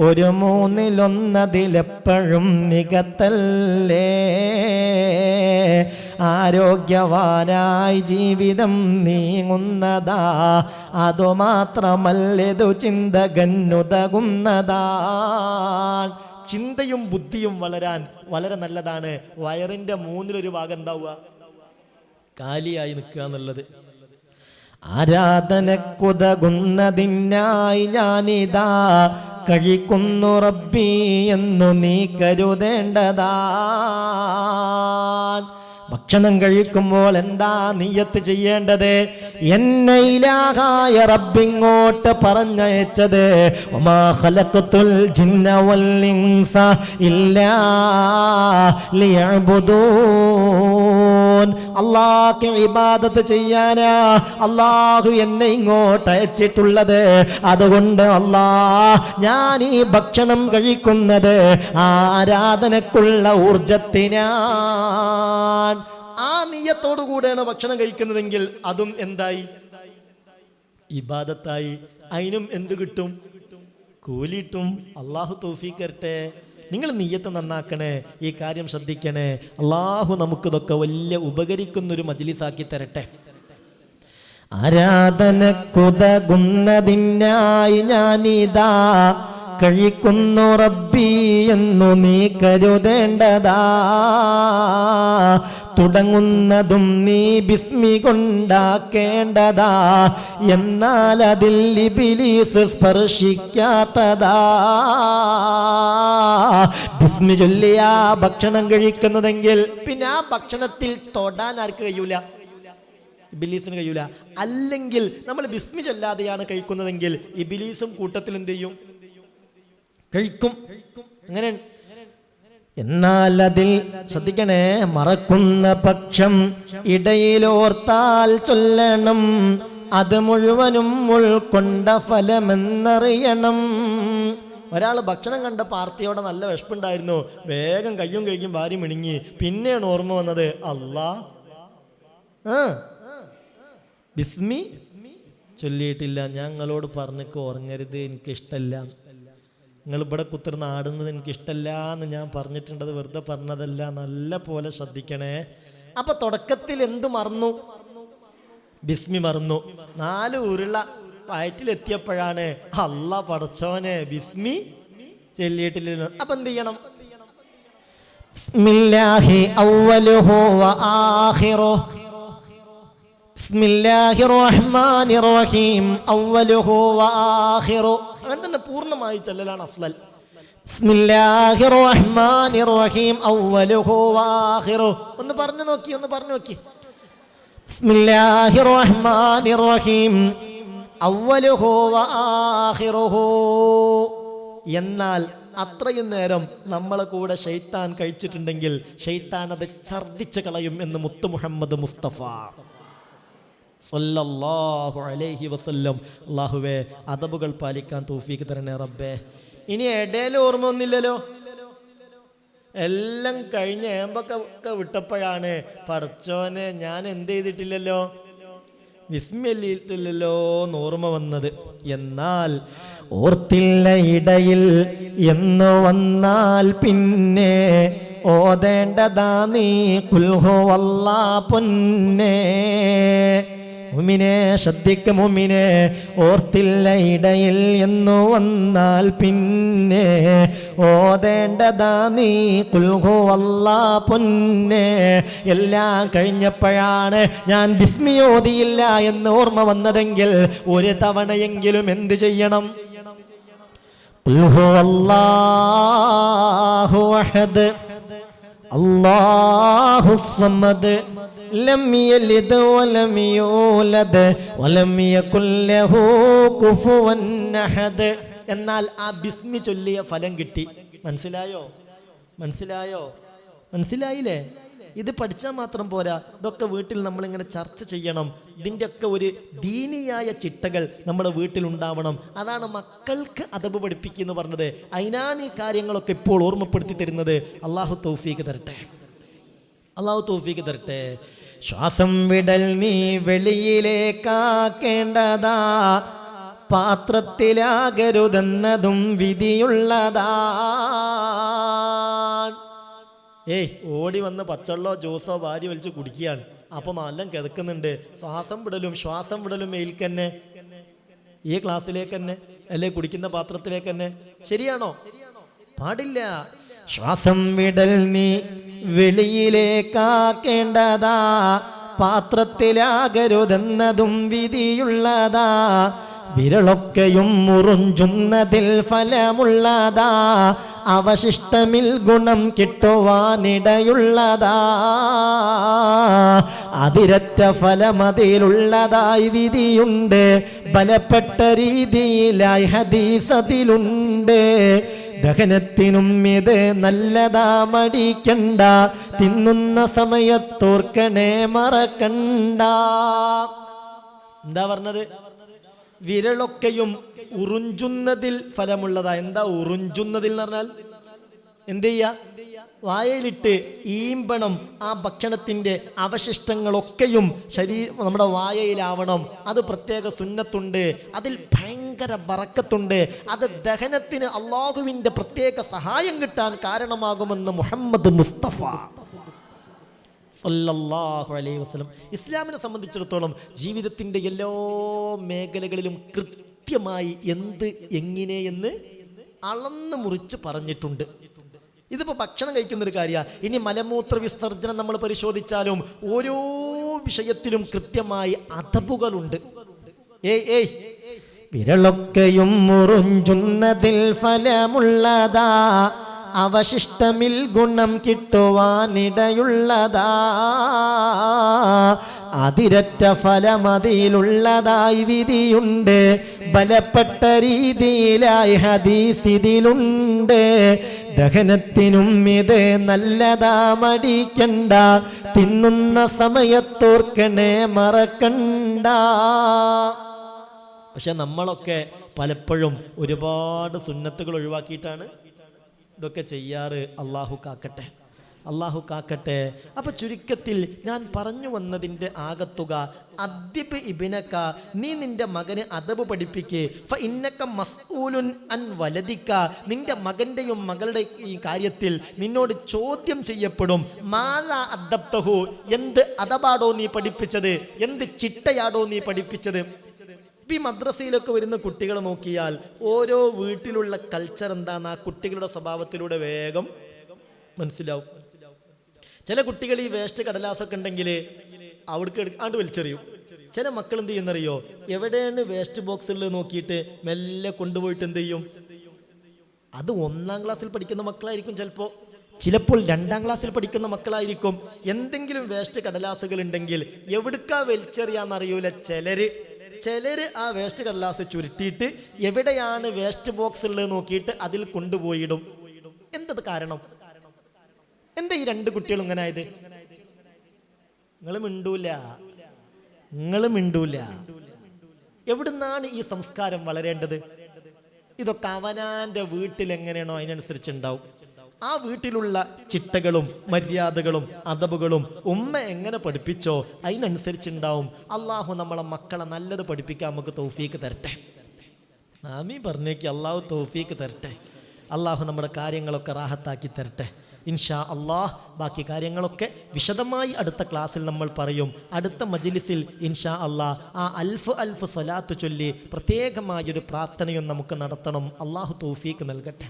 1/3 നികത്തല്ലേ. ആരോഗ്യവാനായി ജീവിതം നീങ്ങുന്നതാ, അതുമാത്രമല്ലതു ചിന്തകന്നുതകുന്നതാ. ചിന്തയും ബുദ്ധിയും വളരാൻ വളരെ നല്ലതാണ്. വയറിൻ്റെ 1/3 ഭാഗം എന്താവുക? കാലിയായി നിൽക്കുക എന്നുള്ളത്. ആരാധനക്കുതകുന്നതിനായി ഞാനിതാ കഴിക്കുന്നു റബ്ബി എന്നു നീ കരുതേണ്ടതാ. ഭക്ഷണം കഴിക്കുമ്പോൾ എന്താ നിയ്യത്ത് ചെയ്യേണ്ടത്? എന്നെ ഇലാഹായ റബ്ബിങ്ങോട്ട് പറഞ്ഞയച്ചത് വമാ ഖലഖതുൽ ജിന്ന വൽ ഇൻസ ഇല്ലാ ലിയഅ്ബുദൂൻ. അല്ലാഹുവിനെ ഇബാദത്ത് ചെയ്യാനാ അല്ലാഹു എന്നെ ഇങ്ങോട്ട് അയച്ചിട്ടുള്ളത്. അതുകൊണ്ട് ഞാൻ ഈ ഭക്ഷണം കഴിക്കുന്നത് ആരാധനക്കുള്ള ഊർജത്തിനാണ്. ആ നിയ്യത്തോടു കൂടെയാണ് ഭക്ഷണം കഴിക്കുന്നതെങ്കിൽ അതും എന്തായി? ഇബാദത്തായി. അതിനും എന്ത് കിട്ടും? കൂലിട്ടും. അള്ളാഹു തൗഫീഖ് തരട്ടെ. നിങ്ങൾ നിയ്യത്ത് നന്നാക്കണേ, ഈ കാര്യം ശ്രദ്ധിക്കണേ. അള്ളാഹു നമുക്കിതൊക്കെ വലിയ ഉപകരിക്കുന്നൊരു മജ്ലിസാക്കി തരട്ടെ. ആരാധനക്കുതകുന്നതിനായി ഞാനിതാ കഴിക്കുന്നു റബ്ബി എന്നു നീ കരുതേണ്ടതാ. തുടങ്ങുന്നതും നീ ബിസ്മി കൊണ്ടാക്കേണ്ടതാ, എന്നാൽ അതിൽ ഇബ്ലീസ് സ്പർശിക്കാത്തതാ. ബിസ്മി ചൊല്ലിയാ ഭക്ഷണം കഴിക്കുന്നതെങ്കിൽ പിന്നെ ആ ഭക്ഷണത്തിൽ തൊടാൻ ആർക്ക് കഴിയൂല? ഇബ്ലീസിന് കഴിയൂല. അല്ലെങ്കിൽ നമ്മൾ ബിസ്മി ചൊല്ലാതെയാണ് കഴിക്കുന്നതെങ്കിൽ ഇബ്ലീസും കൂട്ടത്തിൽ എന്ത് ചെയ്യും? കഴിക്കും. അങ്ങനെ. എന്നാൽ അതിൽ ശ്രദ്ധിക്കണേ, മറക്കുന്ന പക്ഷം ഇടയിലോർത്താൽ ചൊല്ലണം, അത് മുഴുവനും ഉൾക്കൊണ്ട ഫലമെന്നറിയണം. ഒരാൾ ഭക്ഷണം കണ്ട പാർട്ടിയോടെ നല്ല വിശപ്പുണ്ടായിരുന്നു, വേഗം കയ്യും കഴിക്കും വാരി മിണുങ്ങി. പിന്നെയാണ് ഓർമ്മ വന്നത്, അല്ലാ ബിസ്മി ചൊല്ലിയിട്ടില്ല. ഞങ്ങളോട് പറഞ്ഞിക്ക് ഉറങ്ങരുത്, എനിക്കിഷ്ടല്ല. നിങ്ങൾ ഇവിടെ കുത്തിർന്ന് ആടുന്നത് എനിക്കിഷ്ടല്ല എന്ന് ഞാൻ പറഞ്ഞിട്ടുണ്ട്. അത് വെറുതെ പറഞ്ഞതല്ല. നല്ല പോലെ ശ്രദ്ധിക്കണേ. അപ്പൊ തുടക്കത്തിൽ എന്തു മറന്നു? ബിസ്മി മറന്നു. 4 ഉരുള വയറ്റിലെത്തിയപ്പോഴാണ് അല്ലാ പടച്ചോനെ ബിസ്മി ചൊല്ലിയിട്ടില്ല. അപ്പൊ എന്ത് ചെയ്യണം? ബിസ്മില്ലാഹി അവ്വലുഹു വ ആഖിറുഹു, ബിസ്മില്ലാഹിർ റഹ്മാനിർ റഹീം അവ്വലുഹു വ ആഖിറുഹു. അങ്ങനെ തന്നെ പൂർണ്ണമായി ചൊല്ലലാണ് അഫ്ളൽ. ബിസ്മില്ലാഹിർ റഹ്മാനിർ റഹീം അവ്വലുഹു വ ആഖിറുഹു. ഒന്ന് പറഞ്ഞു നോക്കി. ബിസ്മില്ലാഹിർ റഹ്മാനിർ റഹീം അവ്വലുഹു വആഖിറുഹു. എന്നാൽ അത്രയും നേരം നമ്മളെ കൂടെ ശൈത്താൻ കഴിച്ചിട്ടുണ്ടെങ്കിൽ ശൈത്താൻ അത് ഛർദിച്ച് കളയും എന്ന് മുത്തു മുഹമ്മദ് മുസ്തഫ സല്ലല്ലാഹു അലൈഹി വസല്ലം. അല്ലാഹുവേ, അദബുകൾ പാലിക്കാൻ തൗഫീഖ് തരണേ റബ്ബേ. ഇനി ഇടയിൽ ഓർമ്മ ഒന്നില്ലല്ലോ, എല്ലാം കഴിഞ്ഞ് ഏമ്പൊക്കെ വിട്ടപ്പോഴാണ് പടച്ചോനെ ഞാൻ എന്ത് ചെയ്തിട്ടില്ലല്ലോ, വിസ്മല്ലിട്ടില്ലല്ലോ എന്ന് ഓർമ്മ വന്നത്. എന്നാൽ ഓർത്തില്ല ഇടയിൽ എന്ന് വന്നാൽ പിന്നെ ഓതേണ്ടതാ നീ ഖുൽ ഹുവല്ലാഹ് പൊന്നേ. മുഅ്മിനേ, ശ്രദ്ധിക്ക മുഅ്മിനേ, ഓർത്തില്ല ഇടയിൽ എന്നു വന്നാൽ പിന്നെ ഓതേണ്ടതാ നീ ഖുൽ ഹുവല്ലാഹ് പൊന്നേ. എല്ലാം കഴിഞ്ഞപ്പോഴാണ് ഞാൻ ബിസ്മി ഓതിയില്ല എന്ന് ഓർമ്മ വന്നതെങ്കിൽ ഒരു തവണയെങ്കിലും എന്ത് ചെയ്യണം? ഖുൽ ഹുവല്ലാഹു അഹദ് അല്ലാഹുസ് സമദ് ലം യലിദ് വലം യൂലദ് വലം യകുൽ ലഹു കുഫുവൻ അഹദ്. എന്നാൽ ആ ബിസ്മി ചൊല്ലിയ ഫലം കിട്ടി. മനസ്സിലായില്ലേ? ഇത് പഠിച്ചാൽ മാത്രം പോരാ, ഇതൊക്കെ വീട്ടിൽ നമ്മളിങ്ങനെ ചർച്ച ചെയ്യണം. ഇതിൻ്റെയൊക്കെ ഒരു ദീനിയായ ചിട്ടകൾ നമ്മുടെ വീട്ടിലുണ്ടാവണം. അതാണ് മക്കൾക്ക് അദബ് പഠിപ്പിക്കുക എന്ന് പറഞ്ഞത്. അതിനാണ് ഈ കാര്യങ്ങളൊക്കെ ഇപ്പോൾ ഓർമ്മപ്പെടുത്തി തരുന്നത്. അള്ളാഹു തൗഫീഖ് തരട്ടെ. ശ്വാസം വിടൽ നീ വെളിയിലേക്കാക്കേണ്ടതാ, പാത്രത്തിലാകരുതെന്നതും വിധിയുള്ളതാ. ഓടി വന്ന് പച്ചവെള്ളോ ജ്യൂസോ വാരി വലിച്ച് കുടിക്കുകയാണ്. അപ്പൊ നല്ല കിതക്കുന്നുണ്ട്. ശ്വാസം വിടലും മേൽക്കന്നെ, ഈ ക്ലാസ്സിലേക്ക് തന്നെ അല്ലെ, കുടിക്കുന്ന പാത്രത്തിലേക്ക് തന്നെ. ശരിയാണോ? പാടില്ല. ശ്വാസം വിടൽ നീ വെളിയിലേക്കാക്കേണ്ടതാ, പാത്രത്തിലാകരുതെന്നതും വിധിയുള്ളതാ. വിരളൊക്കെയും മുറിഞ്ചുന്നതിൽ ഫലമുള്ളതാ, അവശിഷ്ടമിൽ ഗുണം കിട്ടുവാനിടയുള്ളതാ. അതിരറ്റ ഫലമതിലുള്ളതായി വിധിയുണ്ട്, ബലപ്പെട്ട രീതിയിലായി ഹദീസ് അതിലുണ്ട്. ദഹനത്തിനും ഇത് നല്ലതാ, മടിക്കണ്ട, തിന്നുന്ന സമയത്തോർക്കണേ മറക്കണ്ട. എന്താ പറഞ്ഞത്? വിരളൊക്കെയും ഉറിഞ്ചുന്നതിൽ ഫലമുള്ളതാ. എന്താ ഉറിഞ്ചുന്നതിൽ എന്ന് പറഞ്ഞാൽ? എന്ത് ചെയ്യാ? വായയിലിട്ട് ഈമ്പണം. ആ ഭക്ഷണത്തിന്റെ അവശിഷ്ടങ്ങളൊക്കെയും നമ്മുടെ വായയിലാവണം. അത് പ്രത്യേക സുന്നത്തുണ്ട്, അതിൽ ഭയങ്കര ബറക്കത്തുണ്ട്. അത് ദഹനത്തിന് അള്ളാഹുവിന്റെ പ്രത്യേക സഹായം കിട്ടാൻ കാരണമാകുമെന്ന് മുഹമ്മദ് മുസ്തഫ സല്ലല്ലാഹു അലൈഹി വസല്ലം. ഇസ്ലാമിനെ സംബന്ധിച്ചിടത്തോളം ജീവിതത്തിന്റെ എല്ലാ മേഖലകളിലും കൃത്യമായി എന്ത് എങ്ങനെയെന്ന് അളന്ന് മുറിച്ച് പറഞ്ഞിട്ടുണ്ട്. ഇതിപ്പോൾ ഭക്ഷണം കഴിക്കുന്നൊരു കാര്യമാണ്. ഇനി മലമൂത്ര വിസർജനം നമ്മൾ പരിശോധിച്ചാലും ഓരോ വിഷയത്തിലും കൃത്യമായി അദബുകളുണ്ട്. വിരളൊക്കെയും മുറിഞ്ചുന്നതിൽ ഫലമുള്ളതാ, അവശിഷ്ടമിൽ ഗുണം കിട്ടുവാനിടയുള്ളതാ. അതിരറ്റ ഫലമതിലുള്ളതായി വിധിയുണ്ട്, ബലപ്പെട്ട രീതിയിലായി ഹദീസ് ഇതിലുണ്ട്. ദഹനത്തിനും ഇത് നല്ലതാ, മടിക്കണ്ട, തിന്നുന്ന സമയത്തോർക്കണേ മറക്കണ്ട. പക്ഷെ നമ്മളൊക്കെ പലപ്പോഴും ഒരുപാട് സുന്നത്തുകൾ ഒഴിവാക്കിയിട്ടാണ് ഇതൊക്കെ ചെയ്യാറ്. അള്ളാഹു കാക്കട്ടെ. അപ്പൊ ചുരുക്കത്തിൽ ഞാൻ പറഞ്ഞു വന്നതിൻ്റെ ആകത്തുക, അദ്ദിബ് ഇബ്നക, നീ നിന്റെ മകന് അദബ് പഠിപ്പിക്ക്. ഫ ഇന്നക മസ്ഊലുൻ അൻ വലദിക, നിന്റെ മകന്റെയും മകളുടെ ഈ കാര്യത്തിൽ നിന്നോട് ചോദ്യം ചെയ്യപ്പെടും. മാദാ അദ്ദബ്തഹു, എന്ത് അദബാടോ നീ പഠിപ്പിച്ചത്, എന്ത് ചിട്ടയാടോ നീ പഠിപ്പിച്ചത്. ഈ മദ്രസയിലൊക്കെ വരുന്ന കുട്ടികളെ നോക്കിയാൽ ഓരോ വീട്ടിലുള്ള കൾച്ചർ എന്താന്ന് ആ കുട്ടികളുടെ സ്വഭാവത്തിലൂടെ വേഗം മനസ്സിലാവും. ചില കുട്ടികൾ ഈ വേസ്റ്റ് കടലാസൊക്കെ ഉണ്ടെങ്കിൽ അവിടേക്ക് ആണ്ട് വലിച്ചെറിയും. ചില മക്കൾ എന്ത് ചെയ്യുന്നറിയോ, എവിടെയാണ് വേസ്റ്റ് ബോക്സ് ഉള്ളത് നോക്കിയിട്ട് മെല്ലെ കൊണ്ടുപോയിട്ട് എന്ത് ചെയ്യും. അത് 1ാം ക്ലാസ്സിൽ പഠിക്കുന്ന മക്കളായിരിക്കും ചിലപ്പോൾ. ചിലപ്പോൾ 2ാം ക്ലാസ്സിൽ പഠിക്കുന്ന മക്കളായിരിക്കും. എന്തെങ്കിലും വേസ്റ്റ് കടലാസുകൾ ഉണ്ടെങ്കിൽ എവിടുക്കാ വലിച്ചെറിയാന്നറിയൂല. ചിലര് ആ വേസ്റ്റ് കടലാസ് ചുരുട്ടിയിട്ട് എവിടെയാണ് വേസ്റ്റ് ബോക്സ് ഉള്ളത് നോക്കിയിട്ട് അതിൽ കൊണ്ടുപോയിടും. എന്തത് കാരണം? എന്താ ഈ 2 കുട്ടികളും ഇങ്ങനെ ആയത്? നിങ്ങൾ മിണ്ടൂല. എവിടുന്നാണ് ഈ സംസ്കാരം വളരേണ്ടത്? ഇതൊക്കെ അവനാന്റെ വീട്ടിൽ എങ്ങനെയാണോ അതിനനുസരിച്ചുണ്ടാവും. ആ വീട്ടിലുള്ള ചിട്ടകളും മര്യാദകളും അദബുകളും ഉമ്മ എങ്ങനെ പഠിപ്പിച്ചോ അതിനനുസരിച്ചുണ്ടാവും. അള്ളാഹു നമ്മളെ മക്കളെ നല്ലത് പഠിപ്പിക്കാൻ നമുക്ക് തൗഫീക്ക് തരട്ടെ. ആമീൻ പറഞ്ഞേക്ക്. അള്ളാഹു തൗഫീക്ക് തരട്ടെ. അള്ളാഹു നമ്മുടെ കാര്യങ്ങളൊക്കെ റാഹത്താക്കി തരട്ടെ ഇൻഷാ അള്ളാഹ്. ബാക്കി കാര്യങ്ങളൊക്കെ വിശദമായി അടുത്ത ക്ലാസ്സിൽ നമ്മൾ പറയും. അടുത്ത മജ്ലിസിൽ ഇൻഷാ അള്ളാഹ് ആ അൽഫ് സ്വലാത്ത് ചൊല്ലി പ്രത്യേകമായൊരു പ്രാർത്ഥനയും നമുക്ക് നടത്തണം. അള്ളാഹു തൗഫീക്ക് നൽകട്ടെ.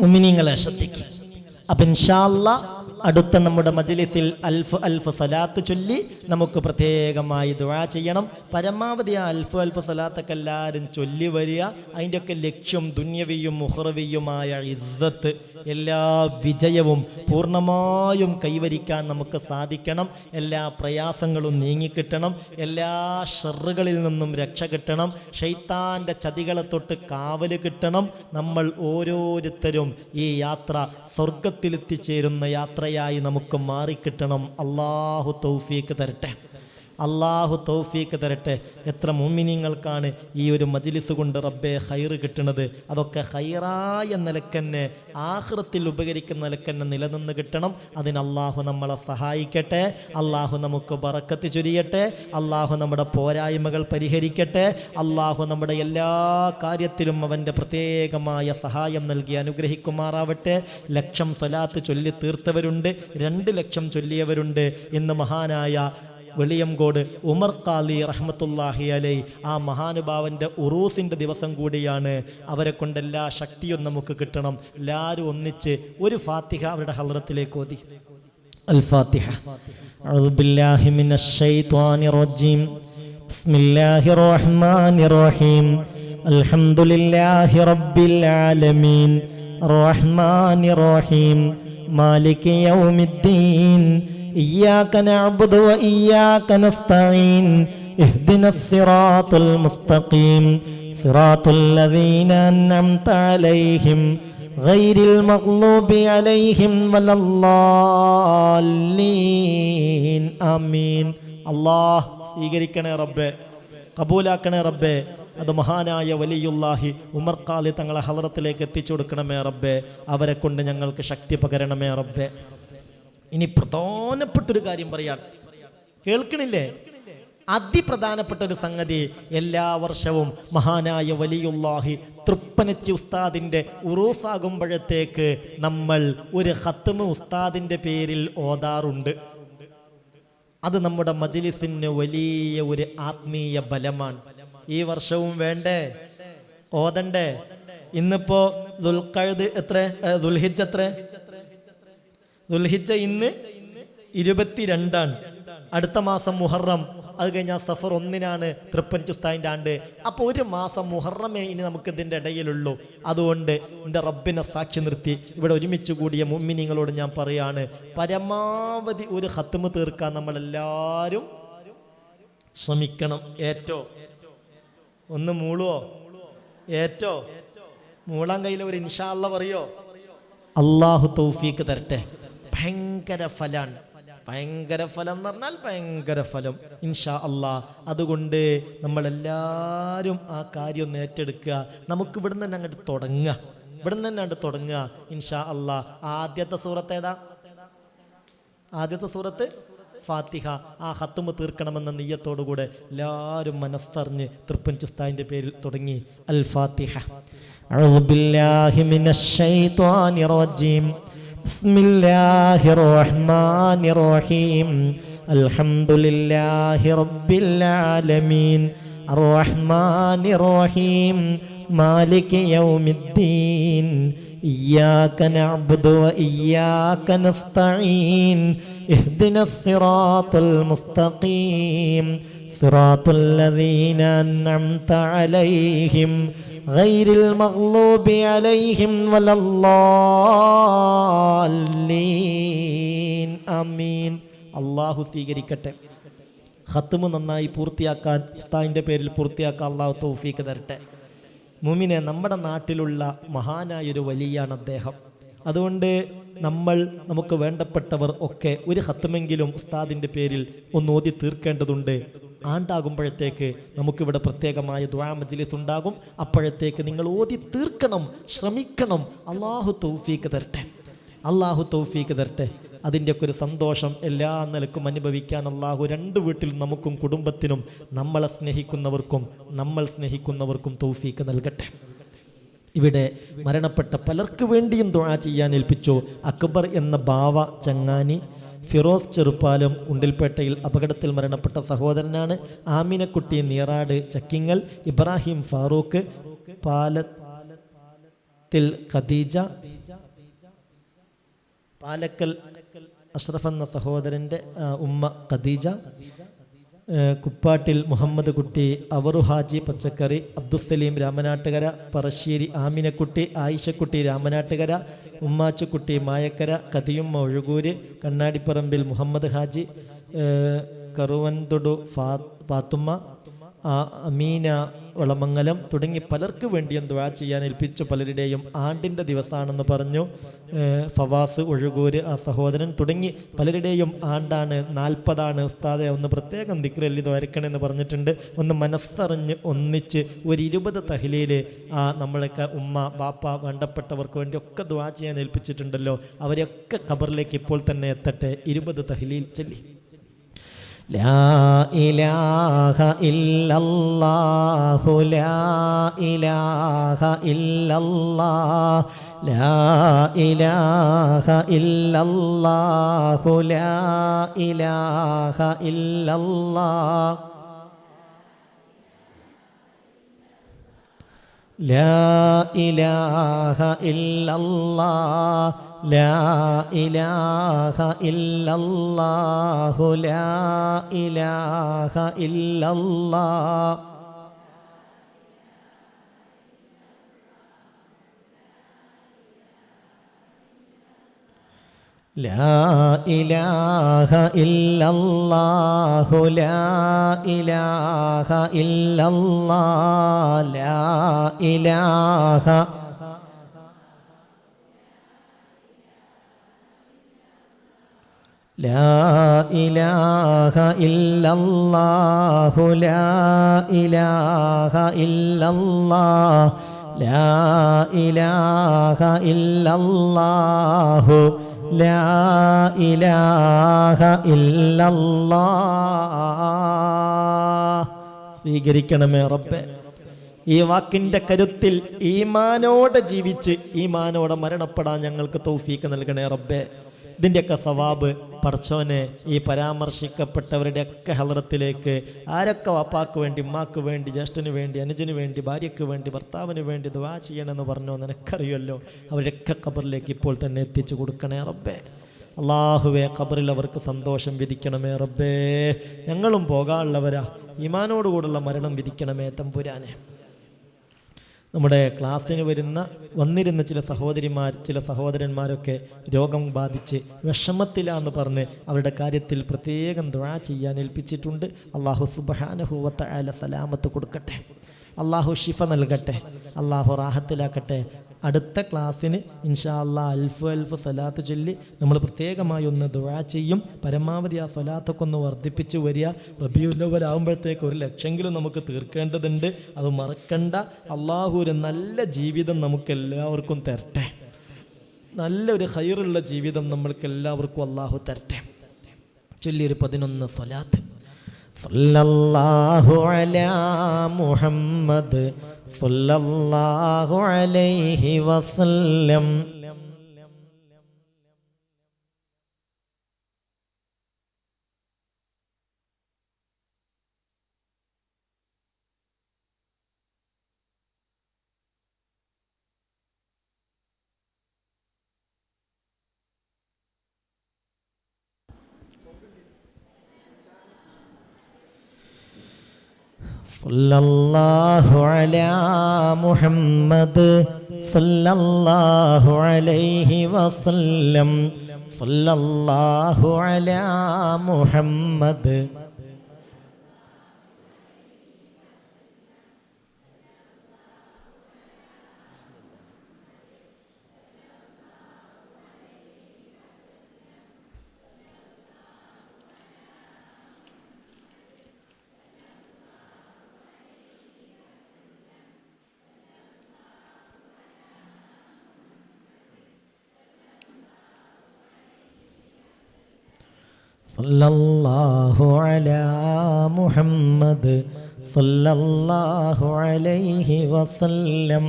മുഅ്മിനീങ്ങളെ ശ്രദ്ധിക്കുക. അപ്പം ഇൻഷാ അല്ലാഹ് അടുത്ത നമ്മുടെ മജ്ലിസിൽ അൽഫ് സലാത്ത് ചൊല്ലി നമുക്ക് പ്രത്യേകമായി ദുആ ചെയ്യണം. പരമാവധി ആ അൽഫ് സലാത്തൊക്കെ എല്ലാവരും ചൊല്ലി വരിക. അതിൻ്റെയൊക്കെ ലക്ഷ്യം ദുന്യവിയും മുഹ്റവിയുമായ ഇസ്സത്ത്, എല്ലാ വിജയവും പൂർണ്ണമായും കൈവരിക്കാൻ നമുക്ക് സാധിക്കണം. എല്ലാ പ്രയാസങ്ങളും നീങ്ങിക്കിട്ടണം. എല്ലാ ഷർറുകളിൽ നിന്നും രക്ഷ കിട്ടണം. ശൈത്താൻ്റെ ചതികളെ തൊട്ട് കാവല് കിട്ടണം. നമ്മൾ ഓരോരുത്തരും ഈ യാത്ര സ്വർഗത്തിലെത്തിച്ചേരുന്ന യാത്രയായി നമുക്ക് മാറിക്കിട്ടണം. അള്ളാഹു തൗഫീക്ക് തരട്ടെ. എത്ര മുഅ്മിനീങ്ങൾക്കാണ് ഈ ഒരു മജ്ലിസ് കൊണ്ട് റബ്ബേ ഖൈറ് കിട്ടുന്നത്. അതൊക്കെ ഖൈറായ നിലക്കന്നെ ആഖിറത്തിൽ ഉപകരിക്കുന്ന നിലക്കന്നെ നിലനിന്ന് കിട്ടണം. അതിന് അള്ളാഹു നമ്മളെ സഹായിക്കട്ടെ. അള്ളാഹു നമുക്ക് ബറക്കത്ത് ചൊരിയട്ടെ. അള്ളാഹു നമ്മുടെ പോരായ്മകൾ പരിഹരിക്കട്ടെ. അള്ളാഹു നമ്മുടെ എല്ലാ കാര്യത്തിലും അവൻ്റെ പ്രത്യേകമായ സഹായം നൽകി അനുഗ്രഹിക്കുമാറാവട്ടെ. 1,00,000 സ്വലാത്ത് ചൊല്ലി തീർത്തവരുണ്ട്, 2 ലക്ഷം ചൊല്ലിയവരുണ്ട്. ഇന്ന് മഹാനായ വെളിയംകോട് ഉമർ ഖാലി റഹ്മത്തുള്ളാഹി അലൈഹി ആ മഹാനുഭാവൻ്റെ ഉറൂസിൻ്റെ ദിവസം കൂടിയാണ്. അവരെ കൊണ്ട് എല്ലാ ശക്തിയും നമുക്ക് കിട്ടണം. എല്ലാവരും ഒന്നിച്ച് ഒരു ഫാത്തിഹ അവരുടെ ഹളറത്തിലേക്ക് ഓതി. അൽ ഫാത്തിഹ. അഊദു ബില്ലാഹി മിനശ് ശൈത്വാനിർ റജീം. ബിസ്മില്ലാഹിർ റഹ്മാനിർ റഹീം. അൽഹംദുലില്ലാഹി റബ്ബിൽ ആലമീൻ റഹ്മാനിർ റഹീം മാലികി യൗമിദ്ദീൻ إياك نعبد وإياك نستعين اهدنا الصراط المستقيم صراط الذين أنعمت عليهم غير المغضوب عليهم ولا الضالين آمين. അല്ലാഹ് സ്വീകരിക്കണേ റബ്ബേ, കബൂലാക്കണേ റബ്ബേ. അത് മഹാനായ വലിയുല്ലാഹി ഉമർ ഖാലി തങ്ങളെ ഹളറത്തിലേക്ക് എത്തിച്ചു കൊടുക്കണമേ റബ്ബേ. അവരെ കൊണ്ട് ഞങ്ങൾക്ക് ശക്തി പകരണമേ റബ്ബേ. ഇനി പ്രധാനപ്പെട്ടൊരു കാര്യം പറയാൻ കേൾക്കണില്ലേ? അതിപ്രധാനപ്പെട്ട ഒരു സംഗതി. എല്ലാ വർഷവും മഹാനായ വലിയുല്ലാഹി തൃപ്പനച്ചി ഉസ്താദിൻ്റെ ഉറൂസാകുമ്പോഴത്തേക്ക് നമ്മൾ ഒരു ഖത്മ് ഉസ്താദിൻ്റെ പേരിൽ ഓതാറുണ്ട്. അത് നമ്മുടെ മജ്ലിസിന് വലിയ ഒരു ആത്മീയ ബലമാണ്. ഈ വർഷവും വേണ്ടേ? ഓതണ്ടേ? ഇന്നിപ്പോ ദുൽഖഅദ് എത്ര? ദുൽഹിജ്ജ് എത്ര? ദുൽഹിജ്ജ ഇന്ന് 22 അടുത്ത മാസം മുഹറം, അത് കഴിഞ്ഞാൽ സഫർ 1 തൃപ്പനച്ചി ഉസ്താദിൻ്റെ ആണ്ട്. അപ്പോൾ ഒരു മാസം മുഹറമേ ഇനി നമുക്ക് ഇതിൻ്റെ ഇടയിലുള്ളൂ. അതുകൊണ്ട് എൻ്റെ റബ്ബിനെ സാക്ഷി നിർത്തി ഇവിടെ ഒരുമിച്ച് കൂടിയ മുഅ്മിനീങ്ങളോട് ഞാൻ പറയാണ്, പരമാവധി ഒരു ഖത്മ് തീർക്കാൻ നമ്മളെല്ലാവരും ശ്രമിക്കണം. ഒന്ന് മൂളുവോ? മൂളാൻ കയ്യിൽ ഒരു ഇൻഷാ അല്ലാഹ് പറയോ? അള്ളാഹു തൗഫീക്ക് തരട്ടെ. ഭയങ്കര ഫലാണ്. ഭയങ്കര ഫലം എന്ന് പറഞ്ഞാൽ ഭയങ്കര ഫലം ഇൻഷാ അല്ലാഹ്. അതുകൊണ്ട് നമ്മളെല്ലാവരും ആ കാര്യം ഒന്ന് ഏറ്റെടുക്കുക. നമുക്ക് ഇവിടുന്ന് തന്നെ അങ്ങോട്ട് തുടങ്ങുക. ഇൻഷാ അല്ലാഹ്. ആദ്യത്തെ സൂറത്ത് ഏതാ? ആദ്യത്തെ സൂറത്ത് ഫാത്തിഹ. ആ ഖത്മ് തീർക്കണമെന്ന നിയ്യത്തോടുകൂടെ എല്ലാവരും മനസ്സറിഞ്ഞ് തൃപ്പനച്ചി ഉസ്താദിന്റെ പേരിൽ തുടങ്ങി. അൽ ഫാത്തിഹ. അഊദു ബില്ലാഹി മിനശ് ശൈത്വാനിർ റജീം. ബിസ്മില്ലാഹിർ റഹ്മാനിർ റഹീം. അൽഹംദുലില്ലാഹി റബ്ബിൽ ആലമീൻ അർറഹ്മാനിർ റഹീം മാലികി യൗമിദ്ദീൻ ഇയ്യാക നഅ്ബുദു വ ഇയ്യാക നസ്തഈൻ ഇഹ്ദിനസ് സിറാത്തൽ മുസ്തഖീം സിറാത്തൽ ലദീന അൻഅംത അലൈഹിം ഗൈറിൽ മഗ്ലൂബി അലൈഹിം വലല്ലാലീൻ. ആമീൻ. അല്ലാഹു സ്വീകരിക്കട്ടെ. ഖത്മ് നന്നായി പൂർത്തിയാക്കാൻ ഉസ്താദിന്റെ പേരിൽ പൂർത്തിയാക്കാൻ അല്ലാഹു തൗഫീഖ് തരട്ടെ. മുഅ്മിനെ, നമ്മുടെ നാട്ടിലുള്ള മഹാനായൊരു വലിയാണ് അദ്ദേഹം. അതുകൊണ്ട് നമുക്ക് വേണ്ടപ്പെട്ടവർ ഒക്കെ ഒരു ഖത്മെങ്കിലും ഉസ്താദിന്റെ പേരിൽ ഒന്ന് ഓതി തീർക്കേണ്ടതുണ്ട്. ആണ്ടാകുമ്പോഴത്തേക്ക് നമുക്കിവിടെ പ്രത്യേകമായ ദുആ മജ്ലിസ് ഉണ്ടാകും. അപ്പോഴത്തേക്ക് നിങ്ങൾ ഓതി തീർക്കണം, ശ്രമിക്കണം. അല്ലാഹു തൗഫീഖ് തരട്ടെ, അല്ലാഹു തൗഫീഖ് തരട്ടെ. അതിൻ്റെയൊക്കെ ഒരു സന്തോഷം എല്ലാ നിലക്കും അനുഭവിക്കാൻ അല്ലാഹു രണ്ട് വീട്ടിലും നമുക്കും കുടുംബത്തിനും നമ്മളെ സ്നേഹിക്കുന്നവർക്കും നമ്മൾ സ്നേഹിക്കുന്നവർക്കും തൗഫീഖ് നൽകട്ടെ. ഇവിടെ മരണപ്പെട്ട പലർക്ക് വേണ്ടിയും ദുആ ചെയ്യാൻ ഏൽപ്പിച്ചു. അക്ബർ എന്ന ബാവ ചങ്ങാനി, ഫിറോസ് ചെറുപ്പാലം ഉണ്ടിൽപേട്ടയിൽ അപകടത്തിൽ മരണപ്പെട്ട സഹോദരനാണ്. ആമിനക്കുട്ടി നീറാട് ചക്കിങ്ങൽ, ഇബ്രാഹിം ഫാറൂഖ് പാലത്തിൽ, ഖദീജ പാലക്കൽ, അഷ്റഫ് എന്ന സഹോദരൻ്റെ ഉമ്മ ഖദീജ, കുപ്പാട്ടിൽ മുഹമ്മദ് കുട്ടി, അവറു ഹാജി പച്ചക്കറി, അബ്ദുസലീം രാമനാട്ടുകര, പറശ്ശേരി ആമിനക്കുട്ടി, ആയിഷക്കുട്ടി രാമനാട്ടുകര, ഉമ്മാച്ചുക്കുട്ടി മായക്കര, കതിയുമ്മ ഒഴുകൂര്, കണ്ണാടിപ്പറമ്പിൽ മുഹമ്മദ് ഹാജി, കറുവൻതൊടു പാത്തുമ്മ, അമീന വളമംഗലം തുടങ്ങി പലർക്ക് വേണ്ടിയും ദുആ ചെയ്യാൻ ഏൽപ്പിച്ചു. പലരുടെയും ആണ്ടിൻ്റെ ദിവസമാണെന്ന് പറഞ്ഞു. ഫവാസ് ഒഴുകൂര് ആ സഹോദരൻ തുടങ്ങി പലരുടെയും ആണ്ടാണ്, 40 ഉസ്താദെ ഒന്ന് പ്രത്യേകം ദിക്റല്ലി ദ്വാരക്കണമെന്ന് പറഞ്ഞിട്ടുണ്ട്. ഒന്ന് മനസ്സറിഞ്ഞ് ഒന്നിച്ച് ഒരു 20 തഹ്ലീൽ നമ്മളൊക്കെ ഉമ്മ ബാപ്പ വേണ്ടപ്പെട്ടവർക്ക് വേണ്ടി ഒക്കെ ദുആ ചെയ്യാൻ ഏൽപ്പിച്ചിട്ടുണ്ടല്ലോ. അവരെയൊക്കെ ഖബറിലേക്ക് ഇപ്പോൾ തന്നെ എത്തട്ടെ. 20 തഹ്ലീൽ ചൊല്ലി. ലാ ഇലാഹ ഇല്ലല്ലാഹു ലാ ഇലാഹ ഇല്ലല്ലാഹ് ലാ ഇലാഹ ഇല്ലല്ലാഹു ലാ ഇലാഹ ഇല്ലല്ലാഹ് ലാ ഇലാഹ ഇല്ലല്ലാഹ് ലാ ഇലാഹ ഇല്ലല്ലാഹു ലാ ഇലാഹ ഇല്ലല്ലാഹ് ലാ ഇലാഹ ഇല്ലല്ലാഹു ലാ ഇലാഹ ഇല്ലല്ലാഹ് ലാ ഇലാഹ ലാ ഇലാഹ ഇല്ലല്ലാഹു ലാ ഇലാഹ ഇല്ലല്ലാഹ് ലാ ഇലാഹ ഇല്ലല്ലാഹു ലാ ഇലാഹ ഇല്ലല്ലാഹ്. സ്വീകരിക്കണമേ റബ്ബേ. ഈ വാക്കിൻ്റെ കരുത്തിൽ ഈമാനോടെ ജീവിച്ച് ഈമാനോടെ മരണപ്പെടാൻ ഞങ്ങൾക്ക് തൗഫീഖ് നൽകണേ റബ്ബേ. ഇതിൻ്റെയൊക്കെ സവാബ് പടച്ചോനെ ഈ പരാമർശിക്കപ്പെട്ടവരുടെയൊക്കെ ഹളറത്തിലേക്ക് ആരൊക്കെ വാപ്പാക്ക് വേണ്ടി, ഉമ്മാക്ക് വേണ്ടി, ജ്യേഷ്ഠന് വേണ്ടി, അനുജന് വേണ്ടി, ഭാര്യയ്ക്ക് വേണ്ടി, ഭർത്താവിന് വേണ്ടി ദുആ ചെയ്യണമെന്ന് പറഞ്ഞോ നിനക്കറിയുമല്ലോ. അവരുടെയൊക്കെ ഖബറിലേക്ക് ഇപ്പോൾ തന്നെ എത്തിച്ചു കൊടുക്കണേ റബ്ബേ. അള്ളാഹുവേ, ഖബറിൽ അവർക്ക് സന്തോഷം വിധിക്കണമേ റബ്ബേ. ഞങ്ങളും പോകാനുള്ളവരാ, ഈമാനോടുകൂടുള്ള മരണം വിധിക്കണമേ തമ്പുരാനെ. നമ്മുടെ ക്ലാസ്സിന് വന്നിരുന്ന ചില സഹോദരിമാർ, ചില സഹോദരന്മാരൊക്കെ രോഗം ബാധിച്ച് വിഷമത്തിലാന്ന് പറഞ്ഞ് അവരുടെ കാര്യത്തിൽ പ്രത്യേകം ദുആ ചെയ്യാൻ ഏൽപ്പിച്ചിട്ടുണ്ട്. അല്ലാഹു സുബ്ഹാനഹു വ തആല സലാമത്ത് കൊടുക്കട്ടെ, അല്ലാഹു ശിഫ നൽകട്ടെ, അല്ലാഹു റാഹത്തിലാക്കട്ടെ. അടുത്ത ക്ലാസ്സിന് ഇൻഷാ അല്ലാഹ് അൽഫ് സലാത്ത് ചൊല്ലി നമ്മൾ പ്രത്യേകമായി ഒന്ന് ദുആ ചെയ്യും. പരമാവധി ആ സലാത്തൊക്കെ ഒന്ന് വർദ്ധിപ്പിച്ച് വരിക. റബീഉൽ അവ്വൽ ആകുമ്പോഴത്തേക്ക് 1,00,000 നമുക്ക് തീർക്കേണ്ടതുണ്ട്, അത് മറക്കണ്ട. അള്ളാഹു ഒരു നല്ല ജീവിതം നമുക്കെല്ലാവർക്കും തരട്ടെ, നല്ലൊരു ഖൈറുള്ള ജീവിതം നമ്മൾക്കെല്ലാവർക്കും അള്ളാഹു തരട്ടെ. ചൊല്ലിയൊരു 11 സലാത്ത്. സല്ലല്ലാഹു അലാ മുഹമ്മദ് സല്ലല്ലാഹു അലൈഹി വസല്ലം. സല്ലല്ലാഹു അലാ മുഹമ്മദ് സല്ലല്ലാഹു അലൈഹി വസല്ലം. സല്ലല്ലാഹു അലാ മുഹമ്മദ്. സല്ലല്ലാഹു അലാ മുഹമ്മദ് സല്ലല്ലാഹു അലൈഹി വസല്ലം.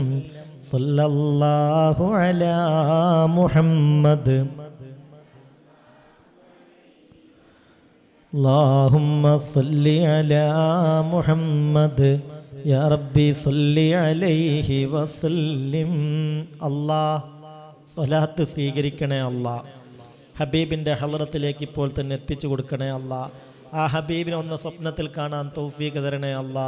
സല്ലല്ലാഹു അലാ മുഹമ്മദ്. അല്ലാഹുമ്മ സല്ലി അലാ മുഹമ്മദ് യാ റബ്ബി സല്ലി അലൈഹി വസല്ലിം. അല്ലാഹ് സ്വലാത്ത് സ്വീകരിക്കണേ അല്ലാഹ്. ഹബീബിൻ്റെ ഹളറത്തിലേക്ക് ഇപ്പോൾ തന്നെ എത്തിച്ചു കൊടുക്കണേ അല്ലാ. ആ ഹബീബിനെ ഒന്ന് സ്വപ്നത്തിൽ കാണാൻ തൗഫീഖ് തരണേ അല്ലാ.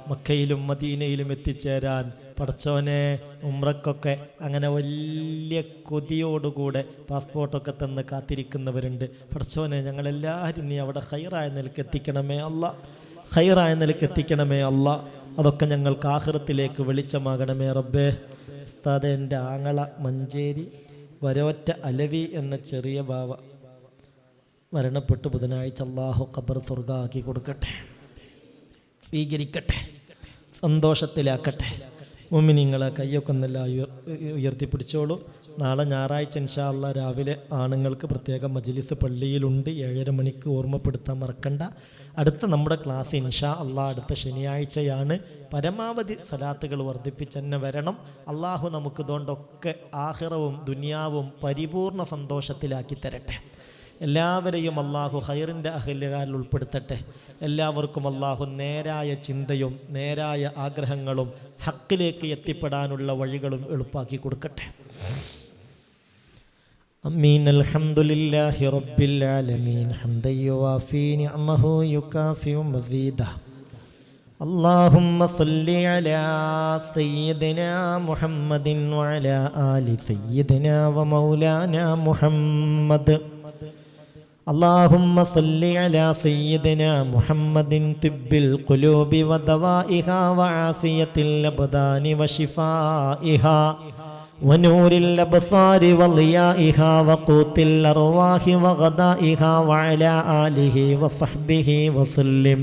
മക്കയിലും മദീനയിലും എത്തിച്ചേരാൻ പടച്ചോനെ. ഉംറക്കൊക്കെ അങ്ങനെ വലിയ കൊതിയോടുകൂടെ പാസ്പോർട്ടൊക്കെ തന്ന് കാത്തിരിക്കുന്നവരുണ്ട്. പടച്ചോനെ, ഞങ്ങളെല്ലാവരും നീ അവിടെ ഹൈറായ നിലക്ക് എത്തിക്കണമേ അല്ലാ. ഹൈറായ നിലക്ക് എത്തിക്കണമേ അല്ലാ. അതൊക്കെ ഞങ്ങൾക്ക് ആഖിറത്തിലേക്ക് വെളിച്ചമാകണമേ റബ്ബേ. ഉസ്താദേ, എൻ്റെ ആങ്ങള മഞ്ചേരി വരോറ്റ അലവി എന്ന ചെറിയ ബാവ മരണപ്പെട്ടു. ബുധനാഴ്ച അല്ലാഹു ഖബർ സ്വർഗ്ഗമാക്കി കൊടുക്കട്ടെ, സ്വീകരിക്കട്ടെ, സന്തോഷത്തിലാക്കട്ടെ. മുഅ്മിനീങ്ങളെ കയ്യൊക്കെ ഒന്നെല്ലാം ഉയർത്തിപ്പിടിച്ചോളൂ. നാളെ ഞായറാഴ്ച ഇൻഷാ അല്ലാഹ് രാവിലെ ആണുങ്ങൾക്ക് പ്രത്യേക മജ്ലിസ് പള്ളിയിലുണ്ട്. 7:30 മണിക്ക് ഓർമ്മപ്പെടുത്താൻ മറക്കണ്ട. അടുത്ത നമ്മുടെ ക്ലാസ് ഇൻഷാ അല്ലാഹ് അടുത്ത ശനിയാഴ്ചയാണ്. പരമാവധി സലാത്തുകൾ വർദ്ധിപ്പിച്ചെന്നെ വരണം. അള്ളാഹു നമുക്ക് ഇതുകൊണ്ടൊക്കെ ആഖിറവും ദുനിയാവും പരിപൂർണ സന്തോഷത്തിലാക്കി തരട്ടെ. എല്ലാവരെയും അള്ളാഹു ഖൈറിൻ്റെ അഹ്ലുകാരിൽ ഉൾപ്പെടുത്തട്ടെ. എല്ലാവർക്കും അള്ളാഹു നേരായ ചിന്തയും നേരായ ആഗ്രഹങ്ങളും ഹക്കിലേക്ക് എത്തിപ്പെടാനുള്ള വഴികളും എളുപ്പാക്കി കൊടുക്കട്ടെ. അമീൻ. അൽഹംദുലില്ലാഹി റബ്ബിൽ ആലമീൻ ഹംദൻ യുവാഫി നിഅമഹു യുകാഫിഉ മസീദ. അല്ലാഹുമ്മ സ്വല്ലി അലാ സയ്യിദിനാ മുഹമ്മദിൻ വഅലാ ആലി സയ്യിദിനാ വമൗലാനാ മുഹമ്മദ്. اللهم صل على سيدنا محمد طب القلوب ودوائها وعافية الأبدان وشفائها ونور الأبصار وضيائها وقوت الأرواح وغذائها وعلى آله وصحبه وسلم.